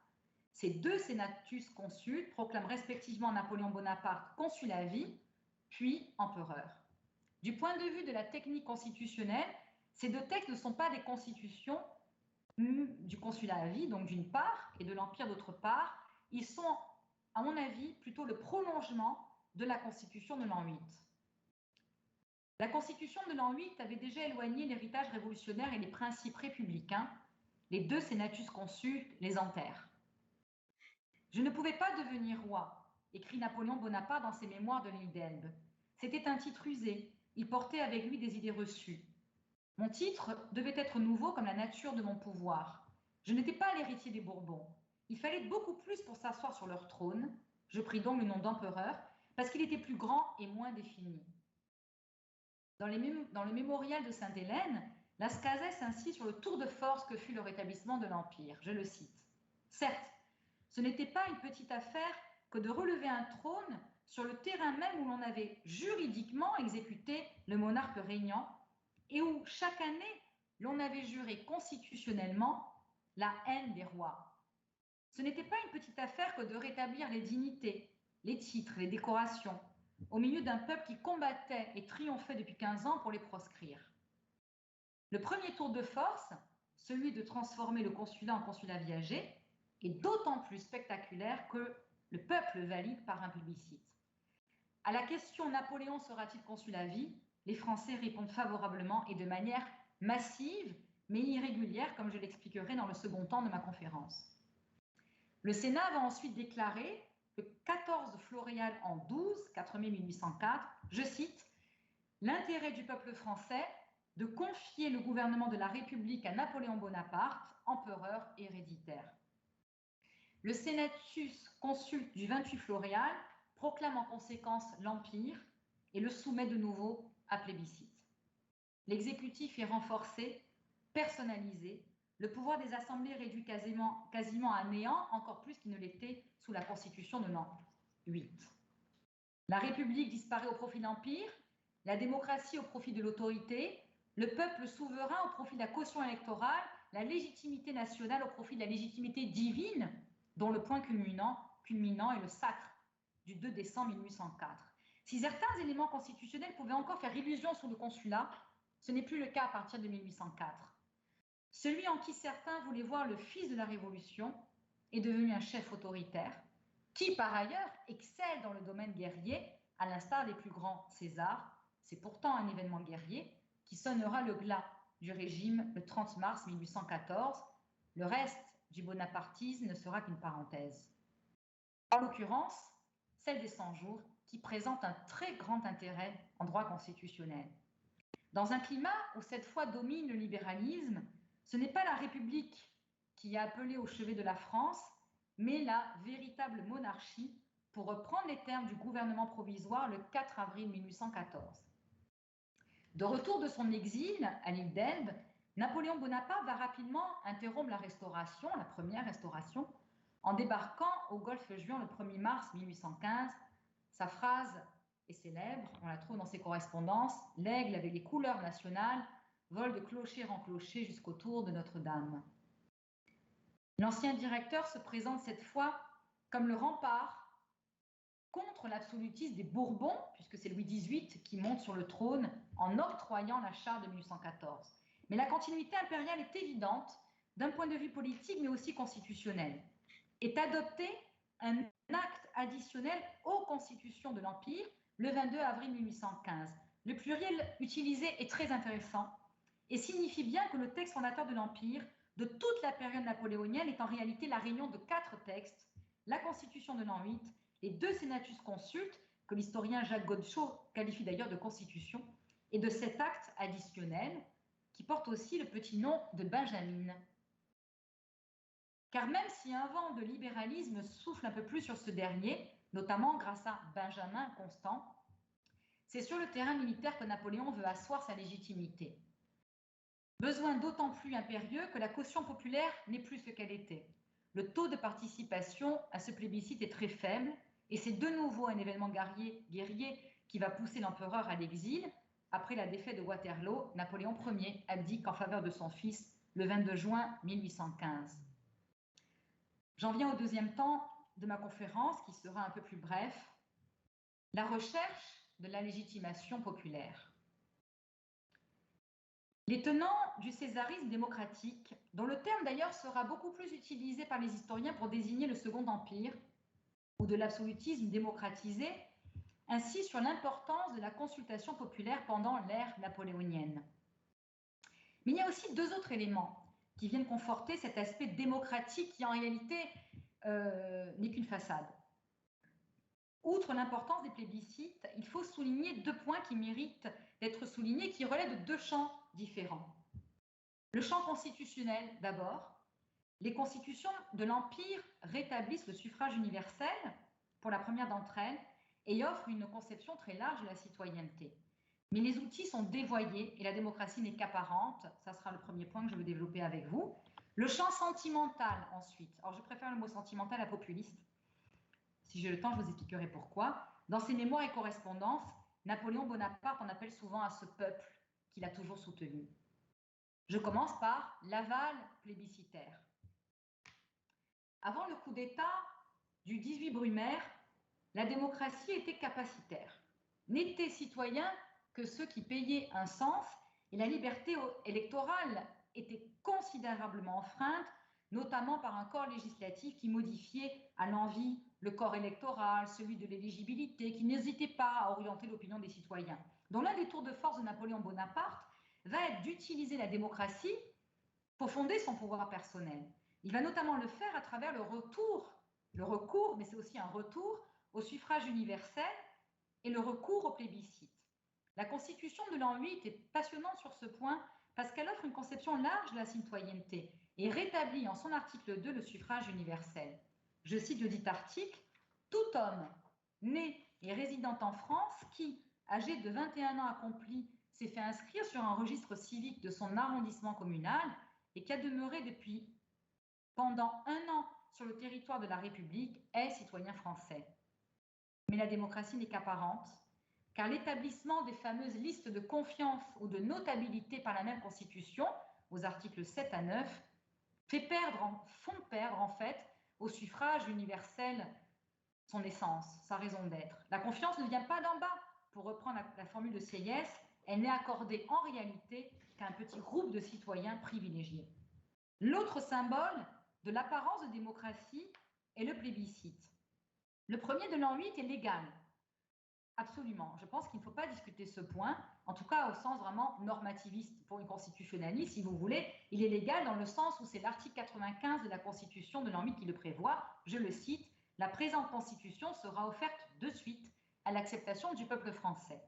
Speaker 3: Ces deux senatus consuls proclament respectivement Napoléon Bonaparte consul à vie, puis empereur. Du point de vue de la technique constitutionnelle, ces deux textes ne sont pas des constitutions du consulat à vie, donc d'une part, et de l'Empire d'autre part. Ils sont, à mon avis, plutôt le prolongement de la Constitution de l'an 8. La Constitution de l'an 8 avait déjà éloigné l'héritage révolutionnaire et les principes républicains. Les deux senatus consuls les enterrent. Je ne pouvais pas devenir roi, écrit Napoléon Bonaparte dans ses mémoires de l'île d'Elbe. C'était un titre usé. Il portait avec lui des idées reçues. Mon titre devait être nouveau comme la nature de mon pouvoir. Je n'étais pas l'héritier des Bourbons. Il fallait beaucoup plus pour s'asseoir sur leur trône. Je pris donc le nom d'empereur parce qu'il était plus grand et moins défini. Dans le mémorial de Sainte-Hélène, Lascazès insiste sur le tour de force que fut le rétablissement de l'Empire. Je le cite. Certes, ce n'était pas une petite affaire que de relever un trône sur le terrain même où l'on avait juridiquement exécuté le monarque régnant et où chaque année l'on avait juré constitutionnellement la haine des rois. Ce n'était pas une petite affaire que de rétablir les dignités, les titres, les décorations, au milieu d'un peuple qui combattait et triomphait depuis 15 ans pour les proscrire. Le premier tour de force, celui de transformer le consulat en consulat viager, est d'autant plus spectaculaire que le peuple valide par un plébiscite. À la question « Napoléon sera-t-il consul à vie ?», les Français répondent favorablement et de manière massive, mais irrégulière, comme je l'expliquerai dans le second temps de ma conférence. Le Sénat va ensuite déclarer, le 14 Floréal en 12, 4 mai 1804, je cite, « l'intérêt du peuple français de confier le gouvernement de la République à Napoléon Bonaparte, empereur héréditaire. » Le Senatus consulte du 28 Floréal proclame en conséquence l'Empire et le soumet de nouveau à plébiscite. L'exécutif est renforcé, personnalisé, le pouvoir des assemblées réduit quasiment à néant, encore plus qu'il ne l'était sous la Constitution de l'an 8. La République disparaît au profit de l'Empire, la démocratie au profit de l'autorité, le peuple souverain au profit de la caution électorale, la légitimité nationale au profit de la légitimité divine, dont le point culminant est le sacre du 2 décembre 1804. Si certains éléments constitutionnels pouvaient encore faire illusion sous le consulat, ce n'est plus le cas à partir de 1804. Celui en qui certains voulaient voir le fils de la Révolution est devenu un chef autoritaire, qui par ailleurs excelle dans le domaine guerrier, à l'instar des plus grands Césars. C'est pourtant un événement guerrier qui sonnera le glas du régime le 30 mars 1814. Le reste du bonapartisme ne sera qu'une parenthèse. En l'occurrence, celle des 100 jours, qui présente un très grand intérêt en droit constitutionnel. Dans un climat où cette fois domine le libéralisme, ce n'est pas la République qui a appelé au chevet de la France, mais la véritable monarchie, pour reprendre les termes du gouvernement provisoire le 4 avril 1814. De retour de son exil à l'île d'Elbe, Napoléon Bonaparte va rapidement interrompre la Restauration, la première Restauration, en débarquant au Golfe Juan le 1er mars 1815. Sa phrase est célèbre, on la trouve dans ses correspondances, « L'aigle avec les couleurs nationales vole de clocher en clocher jusqu'au tour de Notre-Dame ». L'ancien directeur se présente cette fois comme le rempart contre l'absolutisme des Bourbons, puisque c'est Louis XVIII qui monte sur le trône en octroyant la charte de 1814. Mais la continuité impériale est évidente d'un point de vue politique, mais aussi constitutionnel. Est adopté un acte additionnel aux constitutions de l'Empire le 22 avril 1815. Le pluriel utilisé est très intéressant et signifie bien que le texte fondateur de l'Empire, de toute la période napoléonienne, est en réalité la réunion de 4 textes, la Constitution de l'an 8, les 2 Senatus consultes, que l'historien Jacques Godechaux qualifie d'ailleurs de constitution, et de cet acte additionnel, qui porte aussi le petit nom de Benjamin. Car même si un vent de libéralisme souffle un peu plus sur ce dernier, notamment grâce à Benjamin Constant, c'est sur le terrain militaire que Napoléon veut asseoir sa légitimité. Besoin d'autant plus impérieux que la caution populaire n'est plus ce qu'elle était. Le taux de participation à ce plébiscite est très faible et c'est de nouveau un événement guerrier qui va pousser l'empereur à l'exil. Après la défaite de Waterloo, Napoléon Ier abdique en faveur de son fils le 22 juin 1815. J'en viens au deuxième temps de ma conférence, qui sera un peu plus bref, la recherche de la légitimation populaire. Les tenants du césarisme démocratique, dont le terme d'ailleurs sera beaucoup plus utilisé par les historiens pour désigner le Second Empire, ou de l'absolutisme démocratisé, insistent sur l'importance de la consultation populaire pendant l'ère napoléonienne. Mais il y a aussi deux autres éléments qui viennent conforter cet aspect démocratique qui en réalité n'est qu'une façade. Outre l'importance des plébiscites, il faut souligner deux points qui méritent d'être soulignés, qui relèvent de deux champs différents. Le champ constitutionnel d'abord. Les constitutions de l'Empire rétablissent le suffrage universel pour la première d'entre elles et offrent une conception très large de la citoyenneté. Mais les outils sont dévoyés et la démocratie n'est qu'apparente. Ça sera le premier point que je veux développer avec vous. Le champ sentimental ensuite. Alors je préfère le mot sentimental à populiste. Si j'ai le temps, je vous expliquerai pourquoi. Dans ses mémoires et correspondances, Napoléon Bonaparte en appelle souvent à ce peuple qu'il a toujours soutenu. Je commence par l'aval plébiscitaire. Avant le coup d'État du 18 Brumaire, la démocratie était capacitaire. N'étaient citoyens que ceux qui payaient un cens et la liberté électorale était considérablement enfreinte, notamment par un corps législatif qui modifiait à l'envi le corps électoral, celui de l'éligibilité, qui n'hésitait pas à orienter l'opinion des citoyens. Donc l'un des tours de force de Napoléon Bonaparte va être d'utiliser la démocratie pour fonder son pouvoir personnel. Il va notamment le faire à travers le recours, mais c'est aussi un retour au suffrage universel et le recours au plébiscite. La Constitution de l'an 8 est passionnante sur ce point parce qu'elle offre une conception large de la citoyenneté et rétablit en son article 2 le suffrage universel. Je cite le dit article, « Tout homme né et résidant en France qui, âgé de 21 ans accompli, s'est fait inscrire sur un registre civique de son arrondissement communal et qui a demeuré depuis pendant 1 an sur le territoire de la République est citoyen français. » Mais la démocratie n'est qu'apparente, car l'établissement des fameuses listes de confiance ou de notabilité par la même Constitution, aux articles 7 à 9, font perdre en fait au suffrage universel son essence, sa raison d'être. La confiance ne vient pas d'en bas. Pour reprendre la formule de Sieyès, elle n'est accordée en réalité qu'à un petit groupe de citoyens privilégiés. L'autre symbole de l'apparence de démocratie est le plébiscite. Le premier de l'an 8 est légal. Absolument. Je pense qu'il ne faut pas discuter ce point, en tout cas au sens vraiment normativiste pour une constitutionnaliste, si vous voulez. Il est légal dans le sens où c'est l'article 95 de la Constitution de l'an 8 qui le prévoit. Je le cite, « La présente Constitution sera offerte de suite à l'acceptation du peuple français. »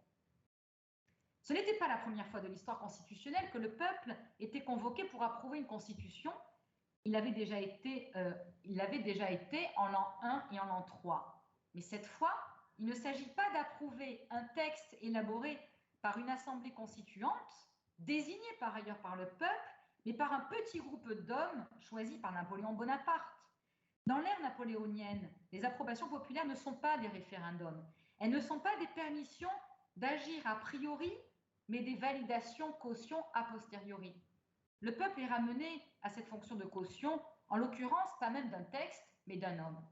Speaker 3: Ce n'était pas la première fois de l'histoire constitutionnelle que le peuple était convoqué pour approuver une constitution. Il avait déjà été en l'an 1 et en l'an 3. Mais cette fois, il ne s'agit pas d'approuver un texte élaboré par une assemblée constituante, désignée par ailleurs par le peuple, mais par un petit groupe d'hommes choisis par Napoléon Bonaparte. Dans l'ère napoléonienne, les approbations populaires ne sont pas des référendums. Elles ne sont pas des permissions d'agir a priori, mais des validations caution a posteriori. Le peuple est ramené à cette fonction de caution, en l'occurrence pas même d'un texte, mais d'un homme.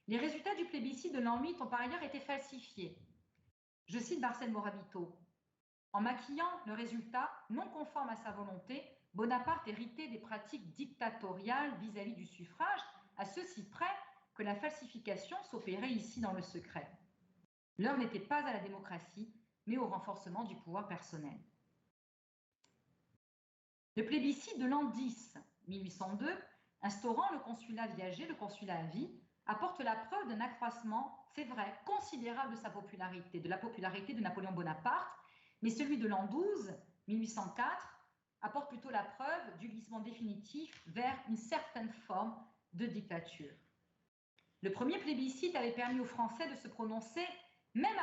Speaker 3: Les résultats du plébiscite de l'an 8 ont par ailleurs été falsifiés. Je cite Marcel Morabito. En maquillant le résultat non conforme à sa volonté, Bonaparte héritait des pratiques dictatoriales vis-à-vis du suffrage, à ceci près que la falsification s'opérait ici dans le secret. L'heure n'était pas à la démocratie, mais au renforcement du pouvoir personnel. Le plébiscite de l'an 10, 1802, instaurant le consulat viager, le consulat à vie, apporte la preuve d'un accroissement, c'est vrai, considérable de sa popularité, de la popularité de Napoléon Bonaparte, mais celui de l'an 12, 1804, apporte plutôt la preuve du glissement définitif vers une certaine forme de dictature. Le premier plébiscite avait permis aux Français de se prononcer, même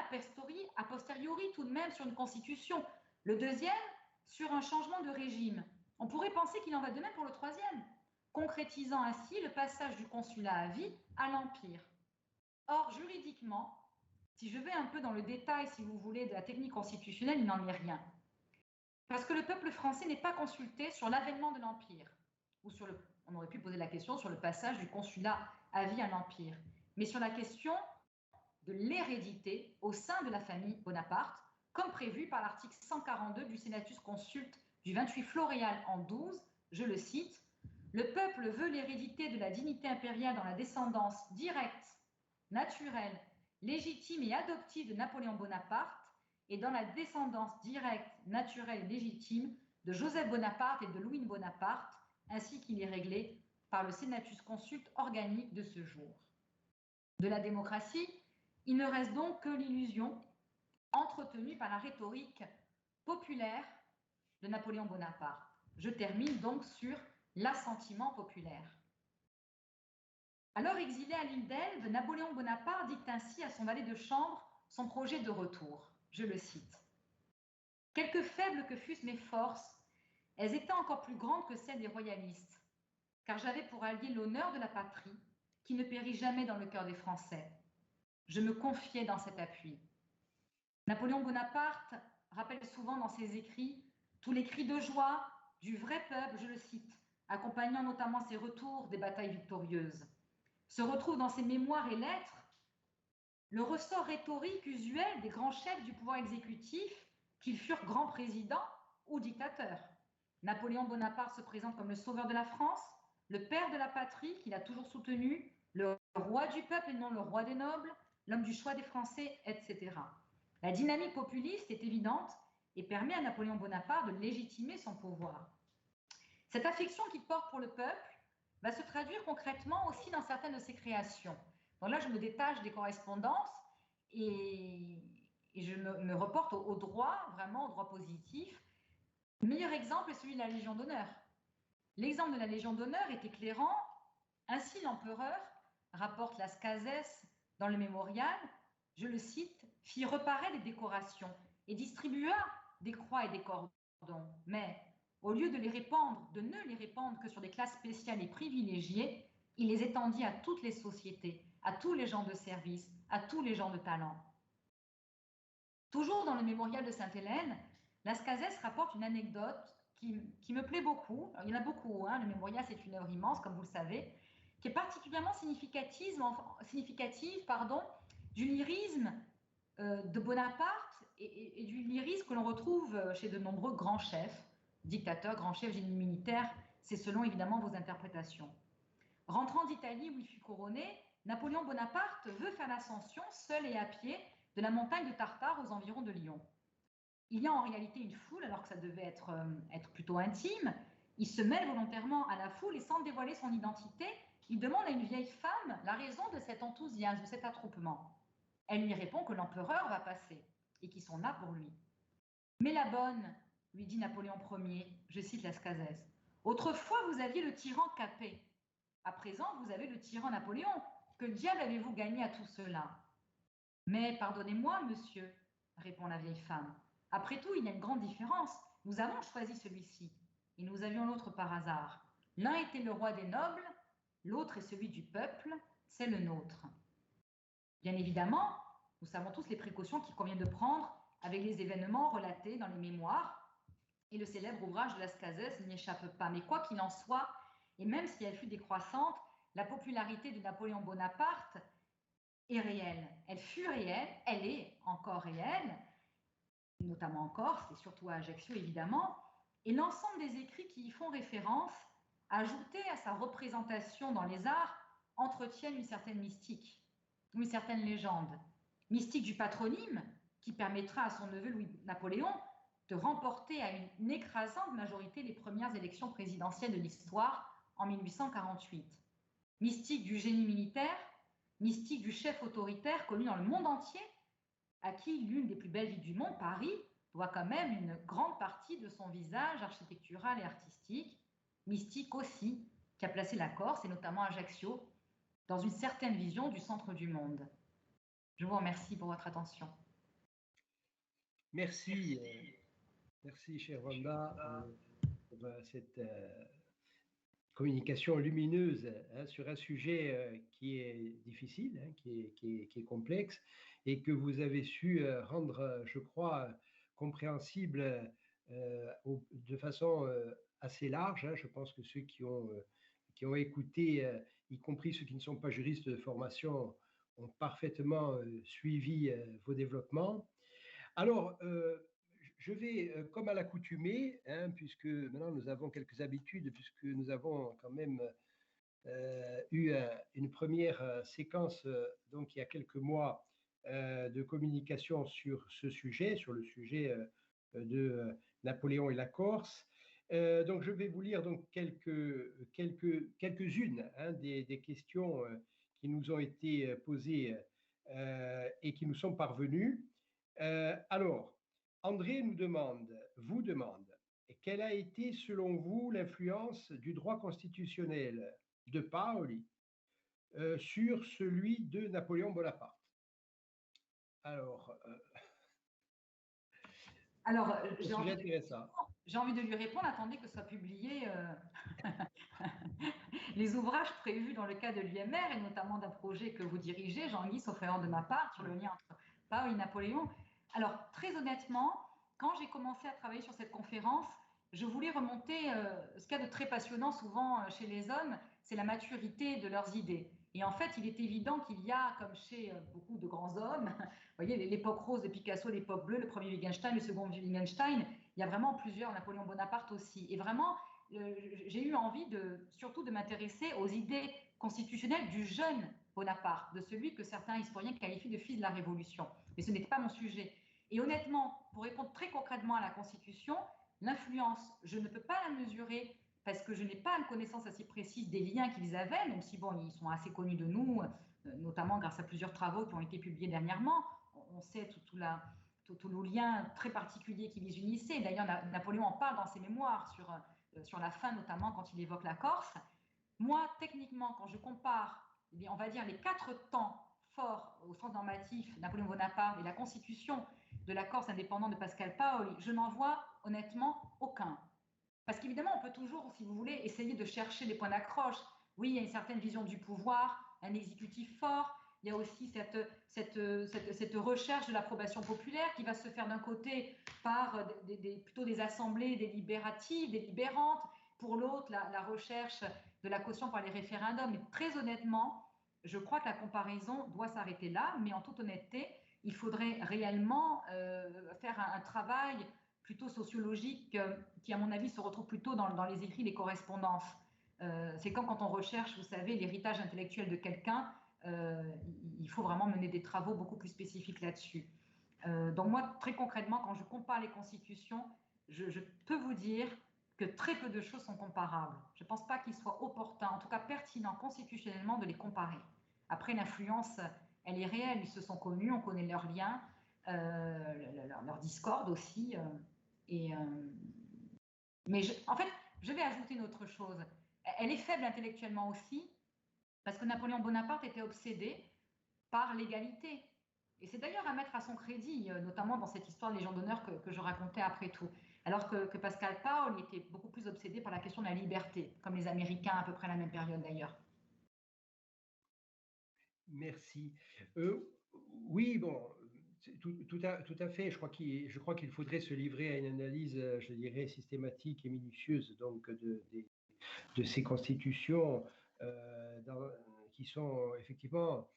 Speaker 3: a posteriori tout de même sur une constitution. Le deuxième, sur un changement de régime. On pourrait penser qu'il en va de même pour le troisième, concrétisant ainsi le passage du consulat à vie à l'Empire. Or, juridiquement, si je vais un peu dans le détail, si vous voulez, de la technique constitutionnelle, il n'en est rien. Parce que le peuple français n'est pas consulté sur l'avènement de l'Empire ou sur le on aurait pu poser la question sur le passage du consulat à vie à l'Empire, mais sur la question de l'hérédité au sein de la famille Bonaparte, comme prévu par l'article 142 du Senatus Consulte du 28 Floréal en 12, je le cite, « Le peuple veut l'hérédité de la dignité impériale dans la descendance directe, naturelle, légitime et adoptive de Napoléon Bonaparte et dans la descendance directe, naturelle et légitime de Joseph Bonaparte et de Louis Bonaparte, ainsi qu'il est réglé par le Senatus Consulte organique de ce jour. » De la démocratie, il ne reste donc que l'illusion entretenue par la rhétorique populaire de Napoléon Bonaparte. Je termine donc sur l'assentiment populaire. Alors exilé à l'île d'Elbe, Napoléon Bonaparte dit ainsi à son valet de chambre son projet de retour. Je le cite. « Quelque faibles que fussent mes forces, elles étaient encore plus grandes que celles des royalistes, car j'avais pour allié l'honneur de la patrie, qui ne périt jamais dans le cœur des Français. Je me confiais dans cet appui. » Napoléon Bonaparte rappelle souvent dans ses écrits tous les cris de joie du vrai peuple, je le cite, accompagnant notamment ses retours des batailles victorieuses. Se retrouve dans ses mémoires et lettres le ressort rhétorique usuel des grands chefs du pouvoir exécutif, qu'ils furent grands présidents ou dictateurs. Napoléon Bonaparte se présente comme le sauveur de la France, le père de la patrie qu'il a toujours soutenu, le roi du peuple et non le roi des nobles, l'homme du choix des Français, etc. La dynamique populiste est évidente et permet à Napoléon Bonaparte de légitimer son pouvoir. Cette affection qu'il porte pour le peuple va se traduire concrètement aussi dans certaines de ses créations. Donc là, je me détache des correspondances et je me reporte au droit, vraiment au droit positif. Le meilleur exemple est celui de la Légion d'honneur. L'exemple de la Légion d'honneur est éclairant. Ainsi, l'empereur, rapporte Las Cases dans le mémorial, je le cite, fit reparer les décorations et distribua des croix et des cordons. Mais au lieu de ne les répandre que sur des classes spéciales et privilégiées, il les étendit à toutes les sociétés, à tous les gens de service, à tous les gens de talent. Toujours dans le mémorial de Sainte-Hélène, Las Cases rapporte une anecdote qui me plaît beaucoup. Alors, il y en a beaucoup, hein, le mémorial c'est une œuvre immense, comme vous le savez, qui est particulièrement significative du lyrisme de Bonaparte et du lyrisme que l'on retrouve chez de nombreux grands chefs, dictateurs, grands chefs, génies militaires, c'est selon évidemment vos interprétations. Rentrant d'Italie où il fut couronné, Napoléon Bonaparte veut faire l'ascension, seul et à pied, de la montagne de Tartare aux environs de Lyon. Il y a en réalité une foule, alors que ça devait être plutôt intime. Il se mêle volontairement à la foule et sans dévoiler son identité, il demande à une vieille femme la raison de cet enthousiasme, de cet attroupement. Elle lui répond que l'empereur va passer et qu'ils sont là pour lui. « Mais la bonne, lui dit Napoléon Ier, je cite Las Cases, autrefois vous aviez le tyran Capet. À présent, vous avez le tyran Napoléon. Que diable avez-vous gagné à tout cela ?»« Mais pardonnez-moi, monsieur, répond la vieille femme. Après tout, il y a une grande différence. Nous avons choisi celui-ci et nous avions l'autre par hasard. L'un était le roi des nobles, l'autre est celui du peuple, c'est le nôtre. » Bien évidemment, nous savons tous les précautions qu'il convient de prendre avec les événements relatés dans les mémoires et le célèbre ouvrage de Las Cases n'y échappe pas. Mais quoi qu'il en soit, et même si elle fut décroissante, la popularité de Napoléon Bonaparte est réelle. Elle fut réelle, elle est encore réelle, notamment en Corse et surtout à Ajaccio évidemment, et l'ensemble des écrits qui y font référence, ajoutés à sa représentation dans les arts, entretiennent une certaine mystique, une certaine légende. Mystique du patronyme, qui permettra à son neveu Louis-Napoléon de remporter à une écrasante majorité les premières élections présidentielles de l'histoire en 1848. Mystique du génie militaire, mystique du chef autoritaire connu dans le monde entier, à qui l'une des plus belles villes du monde, Paris, doit quand même une grande partie de son visage architectural et artistique. Mystique aussi, qui a placé la Corse, et notamment Ajaccio, dans une certaine vision du centre du monde. Je vous remercie pour votre attention.
Speaker 2: Merci, merci chère Wanda, pour cette communication lumineuse sur un sujet qui est difficile, qui est complexe, et que vous avez su rendre, je crois, compréhensible de façon assez large. Je pense que ceux qui ont qui ont écouté, y compris ceux qui ne sont pas juristes de formation, ont parfaitement suivi vos développements. Alors, je vais, comme à l'accoutumée, hein, puisque maintenant nous avons quelques habitudes, puisque nous avons quand même eu une première séquence, donc il y a quelques mois, de communication sur ce sujet, sur le sujet de Napoléon et la Corse. Donc je vais vous lire donc quelques-unes, hein, des questions qui nous ont été posées et qui nous sont parvenues. Alors, André vous demande, quelle a été selon vous l'influence du droit constitutionnel de Paoli sur celui de Napoléon Bonaparte? Alors,
Speaker 3: j'ai envie de lui répondre, attendez que soit publié les ouvrages prévus dans le cas de l'UMR et notamment d'un projet que vous dirigez, Jean-Guy, sauf erreur de ma part, sur le lien entre Paoli et Napoléon. Alors, très honnêtement, quand j'ai commencé à travailler sur cette conférence, je voulais remonter ce qu'il y a de très passionnant souvent chez les hommes, c'est la maturité de leurs idées. Et en fait, il est évident qu'il y a, comme chez beaucoup de grands hommes, vous voyez, l'époque rose de Picasso, l'époque bleue, le premier Wittgenstein, le second Wittgenstein, il y a vraiment plusieurs, Napoléon Bonaparte aussi. Et vraiment, j'ai eu envie surtout de m'intéresser aux idées constitutionnelles du jeune Bonaparte, de celui que certains historiens qualifient de fils de la Révolution. Mais ce n'était pas mon sujet. Et honnêtement, pour répondre très concrètement à la Constitution, l'influence, je ne peux pas la mesurer parce que je n'ai pas une connaissance assez précise des liens qu'ils avaient, même si bon, ils sont assez connus de nous, notamment grâce à plusieurs travaux qui ont été publiés dernièrement. On sait tout le lien très particulier qui les unissait. D'ailleurs, Napoléon en parle dans ses mémoires sur la fin, notamment quand il évoque la Corse. Moi, techniquement, quand je compare, on va dire les 4 temps forts au sens normatif, Napoléon Bonaparte et la constitution de la Corse indépendante de Pascal Paoli, je n'en vois honnêtement aucun. Parce qu'évidemment, on peut toujours, si vous voulez, essayer de chercher des points d'accroche. Oui, il y a une certaine vision du pouvoir, un exécutif fort. Il y a aussi cette recherche de l'approbation populaire qui va se faire d'un côté par plutôt des assemblées délibératives, délibérantes, pour l'autre, la recherche de la caution par les référendums. Mais très honnêtement, je crois que la comparaison doit s'arrêter là, mais en toute honnêteté, il faudrait réellement faire un travail plutôt sociologique qui, à mon avis, se retrouve plutôt dans les écrits, les correspondances. C'est quand on recherche, vous savez, l'héritage intellectuel de quelqu'un, il faut vraiment mener des travaux beaucoup plus spécifiques là-dessus. Donc moi, très concrètement, quand je compare les constitutions, je peux vous dire que très peu de choses sont comparables. Je ne pense pas qu'il soit opportun, en tout cas pertinent constitutionnellement, de les comparer. Après, l'influence, elle est réelle. Ils se sont connus, on connaît leurs liens, leur discorde aussi. Mais en fait, je vais ajouter une autre chose. Elle est faible intellectuellement aussi, parce que Napoléon Bonaparte était obsédé par l'égalité. Et c'est d'ailleurs à mettre à son crédit, notamment dans cette histoire de Légion d'honneur que je racontais après tout. Alors que Pascal Paoli était beaucoup plus obsédé par la question de la liberté, comme les Américains à peu près à la même période d'ailleurs.
Speaker 2: Merci. Oui, bon, tout à fait. Je crois qu'il faudrait se livrer à une analyse, je dirais, systématique et minutieuse donc, de ces constitutions qui sont effectivement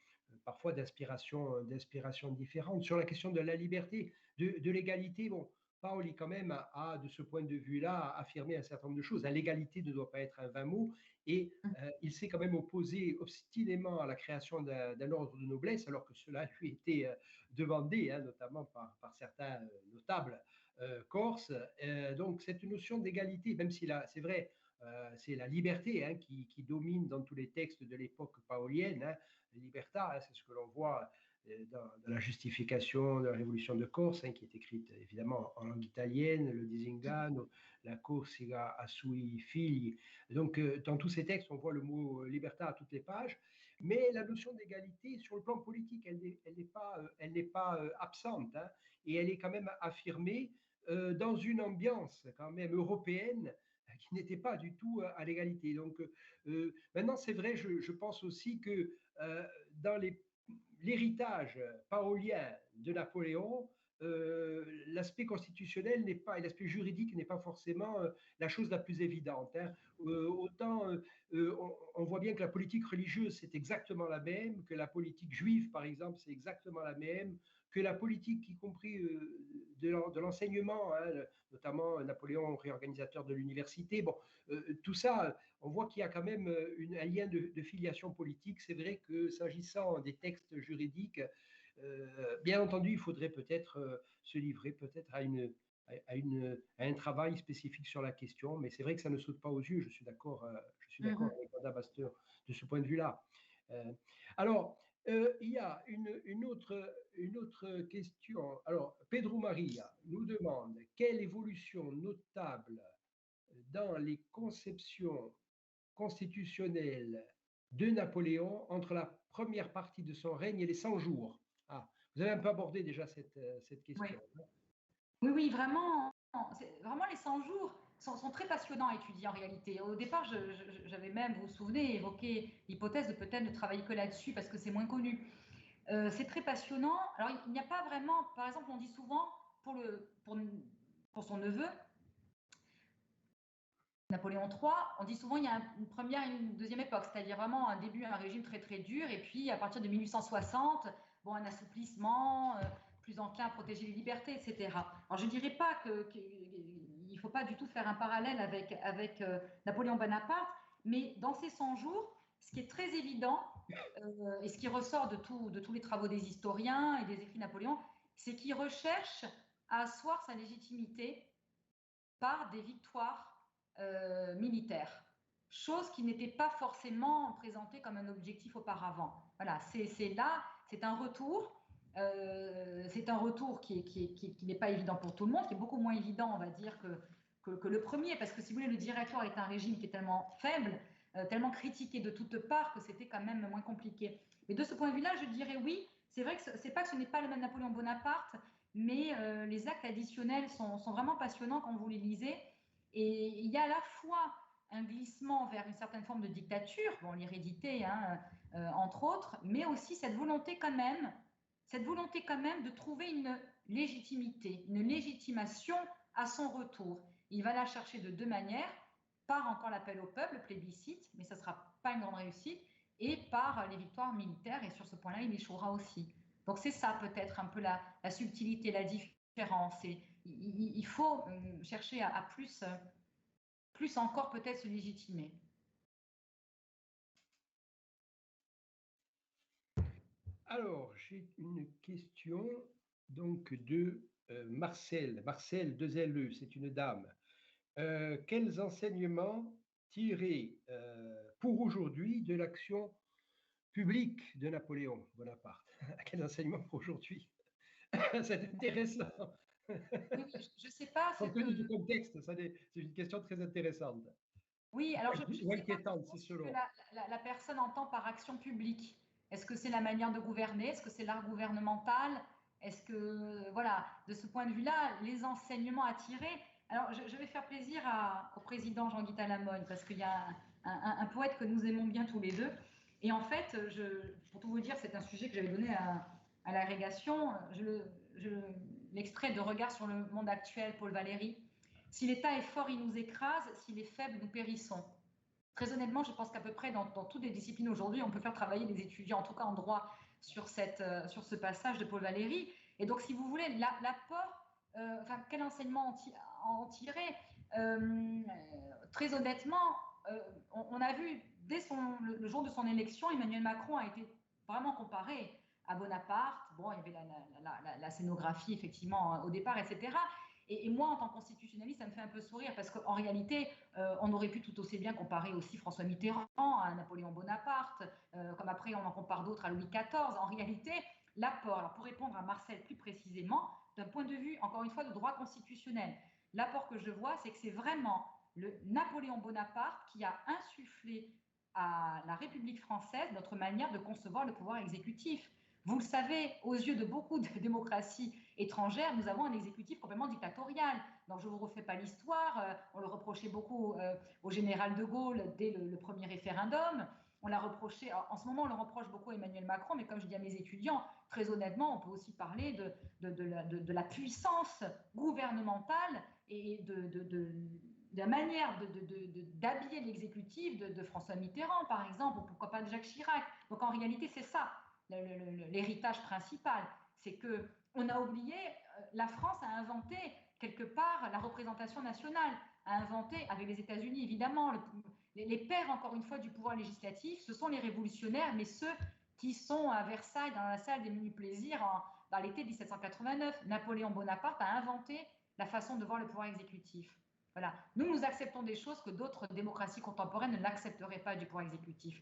Speaker 2: parfois d'inspiration différente. Sur la question de la liberté, de l'égalité, bon, Paoli quand même a, de ce point de vue-là, affirmé un certain nombre de choses. L'égalité ne doit pas être un vain mot, et il s'est quand même opposé obstinément à la création d'un ordre de noblesse, alors que cela lui était demandé, hein, notamment par certains notables corses. Donc cette notion d'égalité, même si c'est vrai, c'est la liberté, hein, qui domine dans tous les textes de l'époque paolienne, hein, libertà, hein, c'est ce que l'on voit dans la justification de la Révolution de Corse, hein, qui est écrite évidemment en langue italienne, le Disingano, la Corsica a sui figli. Donc dans tous ces textes, on voit le mot libertà à toutes les pages, mais la notion d'égalité sur le plan politique, elle n'est pas absente, hein, et elle est quand même affirmée dans une ambiance quand même européenne qui n'était pas du tout à l'égalité. Donc maintenant, c'est vrai, je pense aussi que dans l'héritage paolien de Napoléon, l'aspect constitutionnel n'est pas, et l'aspect juridique n'est pas forcément la chose la plus évidente, hein. Autant on voit bien que la politique religieuse, c'est exactement la même, que la politique juive, par exemple, c'est exactement la même, que la politique, y compris de l'enseignement, hein, notamment Napoléon, réorganisateur de l'université. Bon, tout ça, on voit qu'il y a quand même un lien de filiation politique. C'est vrai que s'agissant des textes juridiques, bien entendu, il faudrait peut-être se livrer peut-être à un travail spécifique sur la question, mais c'est vrai que ça ne saute pas aux yeux. Je suis d'accord avec Madame Pasteur de ce point de vue-là. Alors, il y a une autre question. Alors, Pedro Maria nous demande quelle évolution notable dans les conceptions constitutionnelles de Napoléon entre la première partie de son règne et les 100 jours. Ah, vous avez un peu abordé déjà cette question.
Speaker 3: Oui, oui, vraiment, vraiment les 100 jours sont très passionnants à étudier en réalité. Au départ, j'avais même, vous vous souvenez, évoqué l'hypothèse de peut-être ne travailler que là-dessus parce que c'est moins connu. C'est très passionnant. Alors, il n'y a pas vraiment, par exemple, on dit souvent pour son neveu, Napoléon III, on dit souvent il y a une première et une deuxième époque, c'est-à-dire vraiment un début, un régime très très dur, et puis à partir de 1860, bon, un assouplissement, plus enclin à protéger les libertés, etc. Alors je ne dirais pas qu'il ne faut pas du tout faire un parallèle avec Napoléon Bonaparte, mais dans ces 100 jours, ce qui est très évident, et ce qui ressort de tous les travaux des historiens et des écrits de Napoléon, c'est qu'il recherche à asseoir sa légitimité par des victoires militaire, chose qui n'était pas forcément présentée comme un objectif auparavant. Voilà, c'est là, c'est un retour qui n'est pas évident pour tout le monde, qui est beaucoup moins évident, on va dire, que le premier, parce que si vous voulez, le directoire est un régime qui est tellement faible, tellement critiqué de toutes parts que c'était quand même moins compliqué. Mais de ce point de vue-là, je dirais oui, c'est vrai que c'est pas que ce n'est pas le même Napoléon Bonaparte, mais les actes additionnels sont vraiment passionnants quand vous les lisez. Et il y a à la fois un glissement vers une certaine forme de dictature, bon, l'hérédité, hein, entre autres, mais aussi cette volonté quand même de trouver une légitimité, une légitimation à son retour. Il va la chercher de deux manières, par encore l'appel au peuple, le plébiscite, mais ça ne sera pas une grande réussite, et par les victoires militaires, et sur ce point-là, il échouera aussi. Donc c'est ça peut-être un peu la subtilité, la différence. Et il faut chercher à plus encore peut-être se légitimer.
Speaker 2: Alors, j'ai une question donc de Marcel, 2LE, c'est une dame. Quels enseignements tirer pour aujourd'hui de l'action publique de Napoléon Bonaparte? Quels enseignements pour aujourd'hui? C'est intéressant.
Speaker 3: Je ne sais pas.
Speaker 2: Compte tenu du contexte, c'est une question très intéressante.
Speaker 3: Oui, alors je
Speaker 2: ou inquiétante, c'est selon.
Speaker 3: Ce que la personne entend par action publique. Est-ce que c'est la manière de gouverner? Est-ce que c'est l'art gouvernemental? Est-ce que, voilà, de ce point de vue-là, les enseignements à tirer. Alors, je vais faire plaisir au président Jean-Guy Talamogne, parce qu'il y a un poète que nous aimons bien tous les deux. Et en fait, pour tout vous dire, c'est un sujet que j'avais donné à l'agrégation. L'extrait de Regard sur le monde actuel, Paul Valéry. Si l'État est fort, il nous écrase. S'il est faible, nous périssons. Très honnêtement, je pense qu'à peu près dans toutes les disciplines aujourd'hui, on peut faire travailler les étudiants, en tout cas en droit, sur ce passage de Paul Valéry. Et donc, si vous voulez, l'apport, quel enseignement en tirer? Très honnêtement, on a vu dès le jour de son élection, Emmanuel Macron a été vraiment comparé à Bonaparte. Bon, il y avait la scénographie, effectivement, au départ, etc. Et moi, en tant que constitutionnaliste, ça me fait un peu sourire parce qu'en réalité, on aurait pu tout aussi bien comparer aussi François Mitterrand à Napoléon Bonaparte, comme après on en compare d'autres à Louis XIV. En réalité, l'apport, alors pour répondre à Marcel plus précisément, d'un point de vue, encore une fois, de droit constitutionnel, l'apport que je vois, c'est que c'est vraiment le Napoléon Bonaparte qui a insufflé à la République française notre manière de concevoir le pouvoir exécutif. Vous le savez, aux yeux de beaucoup de démocraties étrangères, nous avons un exécutif complètement dictatorial. Donc je ne vous refais pas l'histoire, on le reprochait beaucoup au général de Gaulle dès le premier référendum. on l'a reproché, en ce moment on le reproche beaucoup à Emmanuel Macron, mais comme je dis à mes étudiants, très honnêtement, on peut aussi parler de la puissance gouvernementale et de la manière d'habiller l'exécutif de François Mitterrand, par exemple, ou pourquoi pas de Jacques Chirac. Donc en réalité, c'est ça l'héritage principal, c'est qu'on a oublié, la France a inventé quelque part la représentation nationale, a inventé, avec les États-Unis évidemment, les pères, encore une fois, du pouvoir législatif, ce sont les révolutionnaires, mais ceux qui sont à Versailles, dans la salle des menus plaisirs, dans l'été 1789. Napoléon Bonaparte a inventé la façon de voir le pouvoir exécutif. Voilà. Nous acceptons des choses que d'autres démocraties contemporaines ne l'accepteraient pas du pouvoir exécutif.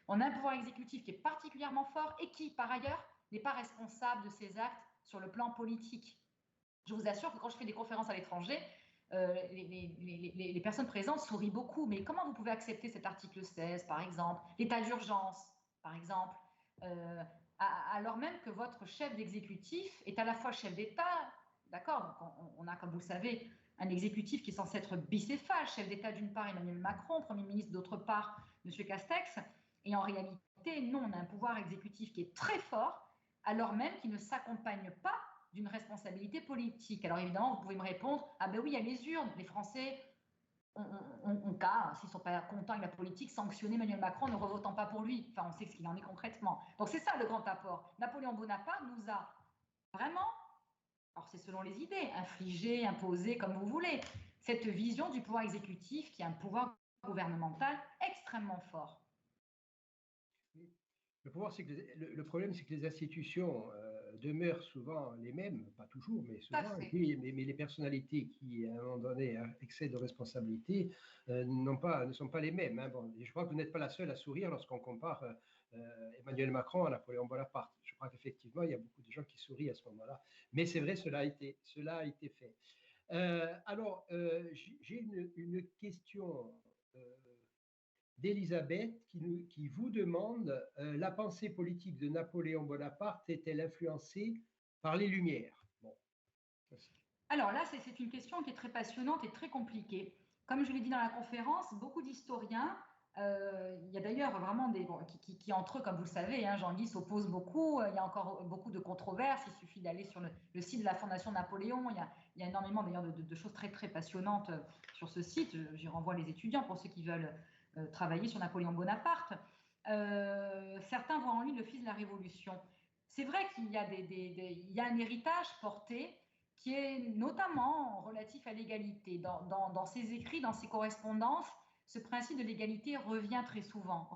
Speaker 3: On a un pouvoir exécutif qui est particulièrement fort et qui, par ailleurs, n'est pas responsable de ses actes sur le plan politique. Je vous assure que quand je fais des conférences à l'étranger, les personnes présentes sourient beaucoup. Mais comment vous pouvez accepter cet article 16, par exemple, l'état d'urgence, par exemple, alors même que votre chef d'exécutif est à la fois chef d'État, d'accord, donc on a, comme vous le savez, un exécutif qui est censé être bicéphale, chef d'État d'une part Emmanuel Macron, Premier ministre d'autre part M. Castex, et en réalité, non, on a un pouvoir exécutif qui est très fort, alors même qu'il ne s'accompagne pas d'une responsabilité politique. Alors évidemment, vous pouvez me répondre, ah ben oui, il y a les urnes, les Français ont qu'à, s'ils ne sont pas contents avec la politique, sanctionner Emmanuel Macron ne revotant pas pour lui. Enfin, on sait ce qu'il en est concrètement. Donc c'est ça le grand apport. Napoléon Bonaparte nous a vraiment, alors c'est selon les idées, infligé, imposé, comme vous voulez, cette vision du pouvoir exécutif qui est un pouvoir gouvernemental extrêmement fort.
Speaker 2: Le problème, c'est que les institutions demeurent souvent les mêmes, pas toujours, mais souvent. Mais les personnalités qui, à un moment donné, excèdent de responsabilités ne sont pas les mêmes. Hein. Bon, et je crois que vous n'êtes pas la seule à sourire lorsqu'on compare Emmanuel Macron à Napoléon Bonaparte. Je crois qu'effectivement, il y a beaucoup de gens qui sourient à ce moment-là. Mais c'est vrai, cela a été fait. Alors, j'ai une question d'Elisabeth qui vous demande la pensée politique de Napoléon Bonaparte est-elle influencée par les Lumières? Bon.
Speaker 3: Alors là, c'est une question qui est très passionnante et très compliquée. Comme je l'ai dit dans la conférence, beaucoup d'historiens, il y a d'ailleurs vraiment des qui entre eux, comme vous le savez, hein, Jean-Guy s'oppose beaucoup, il y a encore beaucoup de controverses, il suffit d'aller sur le site de la Fondation Napoléon, il y a énormément d'ailleurs de choses très très passionnantes sur ce site, j'y renvoie les étudiants pour ceux qui veulent travailler sur Napoléon Bonaparte. Certains voient en lui le fils de la Révolution. C'est vrai qu'il y a, il y a un héritage porté qui est notamment relatif à l'égalité. Dans ses écrits, dans ses correspondances, ce principe de l'égalité revient très souvent.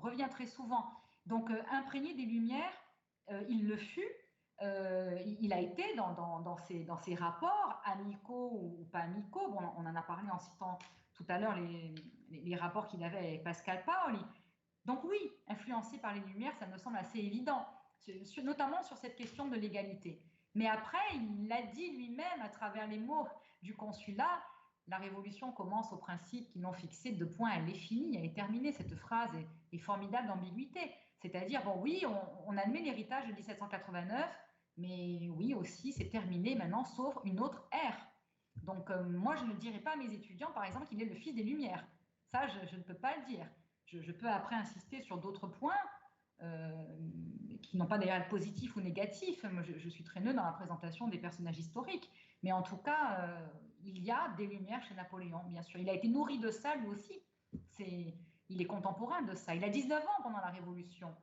Speaker 3: Donc, imprégné des Lumières, il le fut. Il a été dans ses rapports, amicaux ou pas amicaux. Bon, on en a parlé en citant tout à l'heure les rapports qu'il avait avec Pascal Paoli. Donc oui, influencé par les Lumières, ça me semble assez évident, notamment sur cette question de l'égalité. Mais après, il l'a dit lui-même à travers les mots du consulat, la révolution commence au principe qu'ils l'ont fixé, de point, elle est finie, elle est terminée. Cette phrase est formidable d'ambiguïté. C'est-à-dire, bon oui, on admet l'héritage de 1789, mais oui aussi, c'est terminé maintenant, sauf une autre ère. Donc moi, je ne dirais pas à mes étudiants, par exemple, qu'il est le fils des Lumières. Ça, je ne peux pas le dire. Je peux après insister sur d'autres points qui n'ont pas d'ailleurs positif ou négatif. Moi, je suis très neutre dans la présentation des personnages historiques. Mais en tout cas, il y a des Lumières chez Napoléon, bien sûr. Il a été nourri de ça, lui aussi. Il est contemporain de ça. Il a 19 ans pendant la Révolution.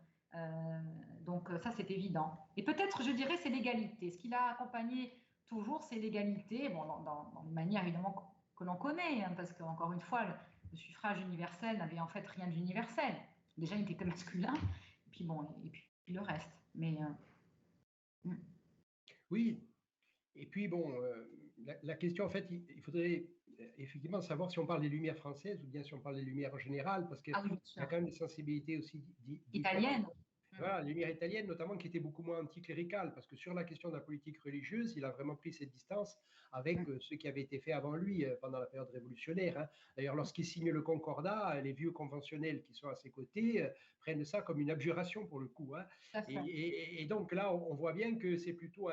Speaker 3: Donc ça, c'est évident. Et peut-être, je dirais, c'est l'égalité. Ce qu'il a accompagné toujours, c'est l'égalité, bon, dans une manière évidemment que l'on connaît, hein, parce qu'encore une fois, le suffrage universel n'avait en fait rien d'universel. Déjà, il était que masculin, et puis bon, et puis le reste. Mais
Speaker 2: oui, et puis bon, la question en fait, il faudrait effectivement savoir si on parle des Lumières françaises ou bien si on parle des Lumières en général, parce qu'il y a quand même des sensibilités aussi
Speaker 3: italiennes.
Speaker 2: Voilà, les Lumières italiennes, notamment, qui étaient beaucoup moins anticléricales, parce que sur la question de la politique religieuse, il a vraiment pris cette distance avec ce qui avait été fait avant lui pendant la période révolutionnaire. Hein. D'ailleurs, lorsqu'il signe le Concordat, les vieux conventionnels qui sont à ses côtés prennent ça comme une abjuration pour le coup. Hein. Et donc là, on voit bien que c'est plutôt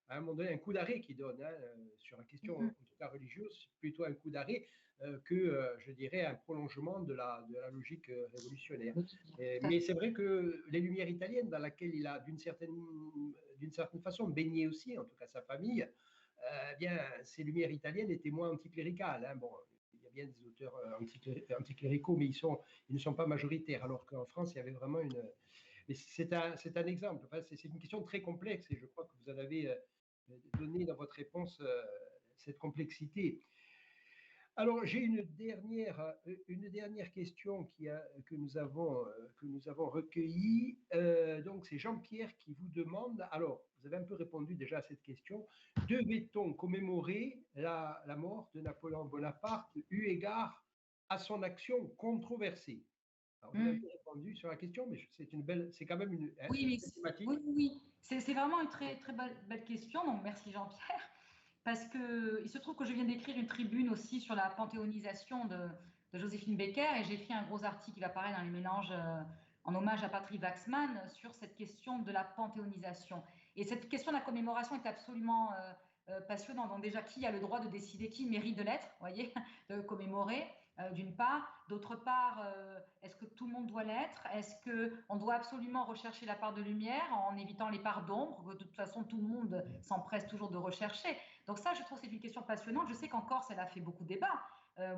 Speaker 2: à un moment donné un coup d'arrêt qui donne sur la question, en tout cas religieuse, plutôt un coup d'arrêt que, je dirais, un prolongement de la logique révolutionnaire. Mais c'est vrai que les Lumières italiennes, dans laquelle il a d'une certaine façon baigné aussi, en tout cas sa famille, bien, ces Lumières italiennes étaient moins anticléricales. Hein. Bon, il y a bien des auteurs anticléricaux, mais ils ne sont pas majoritaires, alors qu'en France, il y avait vraiment une... Mais c'est un exemple. Enfin, c'est une question très complexe et je crois que vous en avez donné dans votre réponse cette complexité. Alors, j'ai une dernière question que nous avons recueillie. Donc, c'est Jean-Pierre qui vous demande, alors, vous avez un peu répondu déjà à cette question, devait-on commémorer la mort de Napoléon Bonaparte eu égard à son action controversée? Alors, vous avez un peu répondu sur la question, mais c'est quand même une thématique.
Speaker 3: Oui. C'est vraiment une très, très belle question, donc merci Jean-Pierre. Parce qu'il se trouve que je viens d'écrire une tribune aussi sur la panthéonisation de Joséphine Baker et j'ai écrit un gros article qui va apparaître dans les mélanges en hommage à Patrick Waxman sur cette question de la panthéonisation. Et cette question de la commémoration est absolument passionnante. Donc déjà, qui a le droit de décider qui mérite de l'être, voyez, de commémorer d'une part. D'autre part, est-ce que tout le monde doit l'être? Est-ce qu'on doit absolument rechercher la part de lumière en évitant les parts d'ombre que de toute façon tout le monde s'empresse toujours de rechercher? Donc ça, je trouve que c'est une question passionnante. Je sais qu'en Corse, elle a fait beaucoup de débats.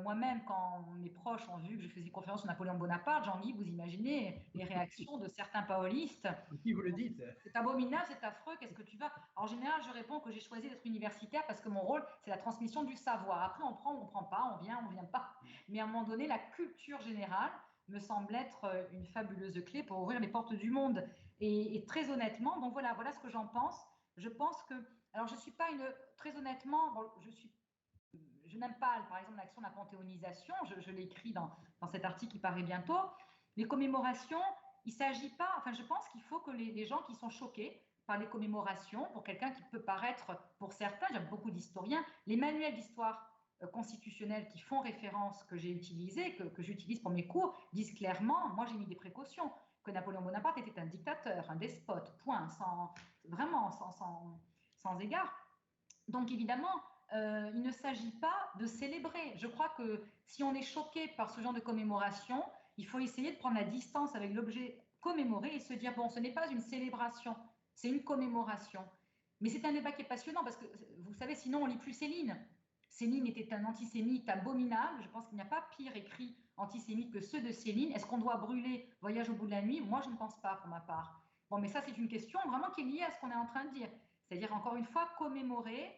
Speaker 3: Moi-même, quand mes proches ont vu que je faisais une conférence sur Napoléon Bonaparte, Jean-Guy, vous imaginez les réactions de certains paolistes.
Speaker 2: Qui vous le dites?
Speaker 3: C'est abominable, c'est affreux, qu'est-ce que tu vas? En général, je réponds que j'ai choisi d'être universitaire parce que mon rôle, c'est la transmission du savoir. Après, on prend ou on prend pas, on vient pas. Mais à un moment donné, la culture générale me semble être une fabuleuse clé pour ouvrir les portes du monde. Et très honnêtement, donc voilà ce que j'en pense. Je pense que, alors je suis pas très honnêtement, bon, je n'aime pas, par exemple, l'action de la panthéonisation. Je l'ai écrit dans cet article qui paraît bientôt. Les commémorations, il ne s'agit pas, enfin, je pense qu'il faut que les gens qui sont choqués par les commémorations, pour quelqu'un qui peut paraître, pour certains, il y a beaucoup d'historiens, les manuels d'histoire constitutionnels qui font référence, que j'ai utilisés, que j'utilise pour mes cours, disent clairement, moi j'ai mis des précautions, que Napoléon Bonaparte était un dictateur, un despote, point, sans égard. Donc évidemment, il ne s'agit pas de célébrer. Je crois que si on est choqué par ce genre de commémoration, il faut essayer de prendre la distance avec l'objet commémoré et se dire, bon, ce n'est pas une célébration, c'est une commémoration. Mais c'est un débat qui est passionnant parce que, vous savez, sinon on ne lit plus Céline. Céline était un antisémite abominable. Je pense qu'il n'y a pas pire écrit antisémite que ceux de Céline. Est-ce qu'on doit brûler Voyage au bout de la nuit? Moi, je ne pense pas pour ma part. Bon, mais ça, c'est une question vraiment qui est liée à ce qu'on est en train de dire. C'est-à-dire, encore une fois, commémorer,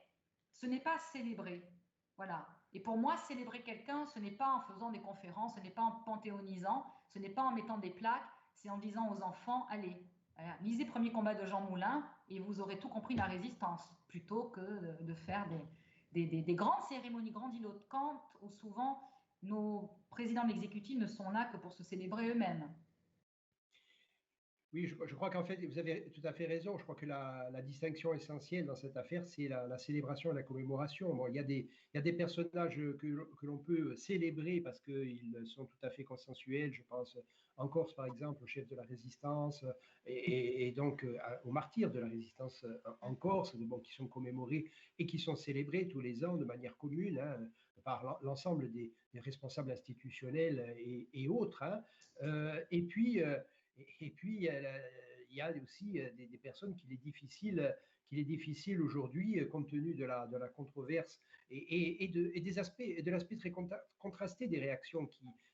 Speaker 3: ce n'est pas célébrer. Voilà. Et pour moi, célébrer quelqu'un, ce n'est pas en faisant des conférences, ce n'est pas en panthéonisant, ce n'est pas en mettant des plaques, c'est en disant aux enfants, allez, voilà, lisez Premier combat de Jean Moulin et vous aurez tout compris de la résistance, plutôt que de faire des grandes cérémonies grandiloquentes où souvent nos présidents de l'exécutif ne sont là que pour se célébrer eux-mêmes.
Speaker 2: Oui, je crois qu'en fait, vous avez tout à fait raison. Je crois que la distinction essentielle dans cette affaire, c'est la célébration et la commémoration. Bon, il y a des personnages que l'on peut célébrer parce qu'ils sont tout à fait consensuels. Je pense en Corse, par exemple, au chef de la résistance et donc aux martyrs de la résistance en Corse, bon, qui sont commémorés et qui sont célébrés tous les ans de manière commune hein, par l'ensemble des responsables institutionnels et autres. Hein. Et puis, il y a aussi des personnes qu'il est difficile aujourd'hui, compte tenu de la controverse et de l'aspect très contrasté des réactions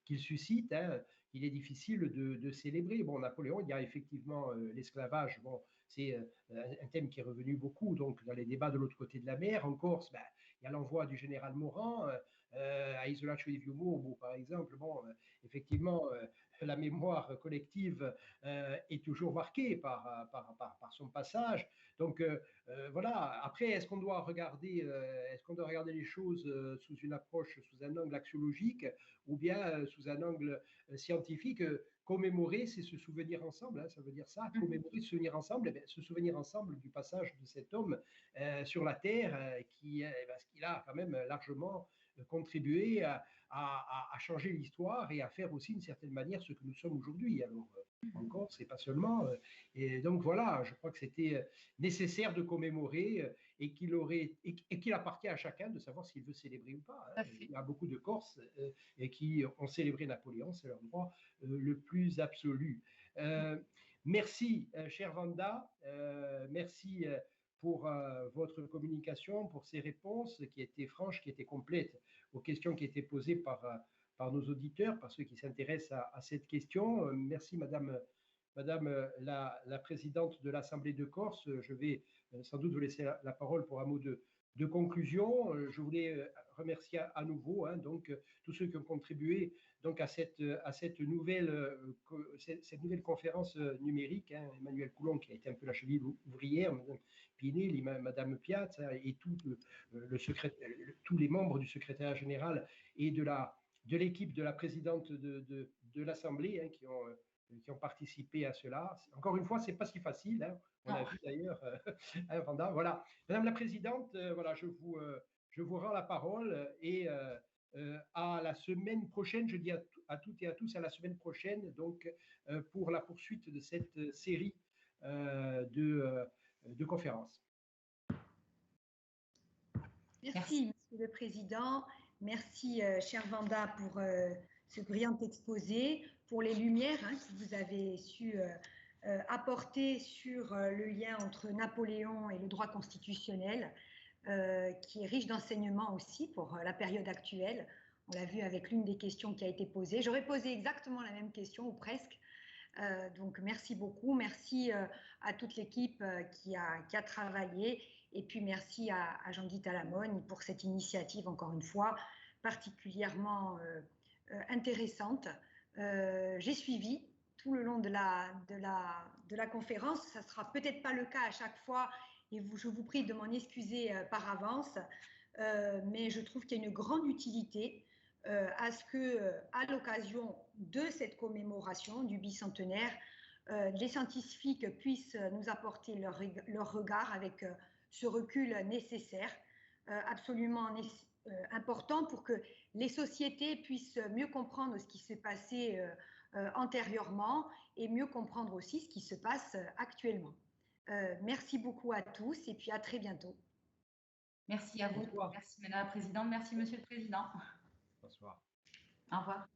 Speaker 2: qu'il suscite, hein, il est difficile de célébrer. Bon, Napoléon, il y a effectivement l'esclavage. Bon, c'est un thème qui est revenu beaucoup donc, dans les débats de l'autre côté de la mer. En Corse, ben, il y a l'envoi du général Morand à Isolaccio di Fiumorbo, par exemple. Bon, effectivement, la mémoire collective est toujours marquée par son passage. Donc voilà. Après, est-ce qu'on doit regarder les choses sous une approche, sous un angle axiologique ou bien sous un angle scientifique? Commémorer, c'est se souvenir ensemble, hein, ça veut dire ça, commémorer, se souvenir ensemble, se souvenir ensemble du passage de cet homme sur la Terre, parce qu'il a quand même largement contribué à changer l'histoire et à faire aussi d'une certaine manière ce que nous sommes aujourd'hui. Alors, encore, c'est pas seulement. Et donc voilà, je crois que c'était nécessaire de commémorer et qu'il appartient à chacun de savoir s'il veut célébrer ou pas. Hein. Il y a beaucoup de Corses et qui ont célébré Napoléon, c'est leur droit le plus absolu. Merci, chère Vanda, merci pour votre communication, pour ces réponses qui étaient franches, qui étaient complètes aux questions qui étaient posées par nos auditeurs, par ceux qui s'intéressent à cette question. Merci, Madame la présidente de l'Assemblée de Corse. Je vais sans doute vous laisser la parole pour un mot de conclusion. Je voulais remercier à nouveau donc, tous ceux qui ont contribué donc, à cette nouvelle conférence numérique. Hein, Emmanuel Coulon, qui a été un peu la cheville ouvrière, Mme Pinel, Mme Piat, et tous les membres du secrétariat général et de l'équipe de la présidente de l'Assemblée qui ont participé à cela. Encore une fois, ce n'est pas si facile. Hein. On l'a vu d'ailleurs, Vanda. Voilà. Madame la Présidente, voilà, je vous rends la parole et à la semaine prochaine, je dis à toutes et à tous à la semaine prochaine, donc pour la poursuite de cette série de conférences.
Speaker 1: Merci, Monsieur le Président. Merci, chère Vanda, pour ce brillant exposé, pour les lumières que vous avez su apporter sur le lien entre Napoléon et le droit constitutionnel, qui est riche d'enseignements aussi pour la période actuelle. On l'a vu avec l'une des questions qui a été posée. J'aurais posé exactement la même question, ou presque. Donc, merci beaucoup. Merci à toute l'équipe qui a travaillé. Et puis, merci à Jean-Guy Talamone pour cette initiative, encore une fois, particulièrement intéressante. J'ai suivi tout le long de la conférence. Ça ne sera peut-être pas le cas à chaque fois, et je vous prie de m'en excuser par avance, mais je trouve qu'il y a une grande utilité à ce que, à l'occasion de cette commémoration du bicentenaire, les scientifiques puissent nous apporter leur regard avec ce recul nécessaire, absolument important pour que les sociétés puissent mieux comprendre ce qui s'est passé antérieurement et mieux comprendre aussi ce qui se passe actuellement. Merci beaucoup à tous et puis à très bientôt.
Speaker 3: Merci à vous. Bonsoir. Merci Madame la Présidente. Merci Monsieur le Président.
Speaker 2: Bonsoir.
Speaker 3: Au revoir.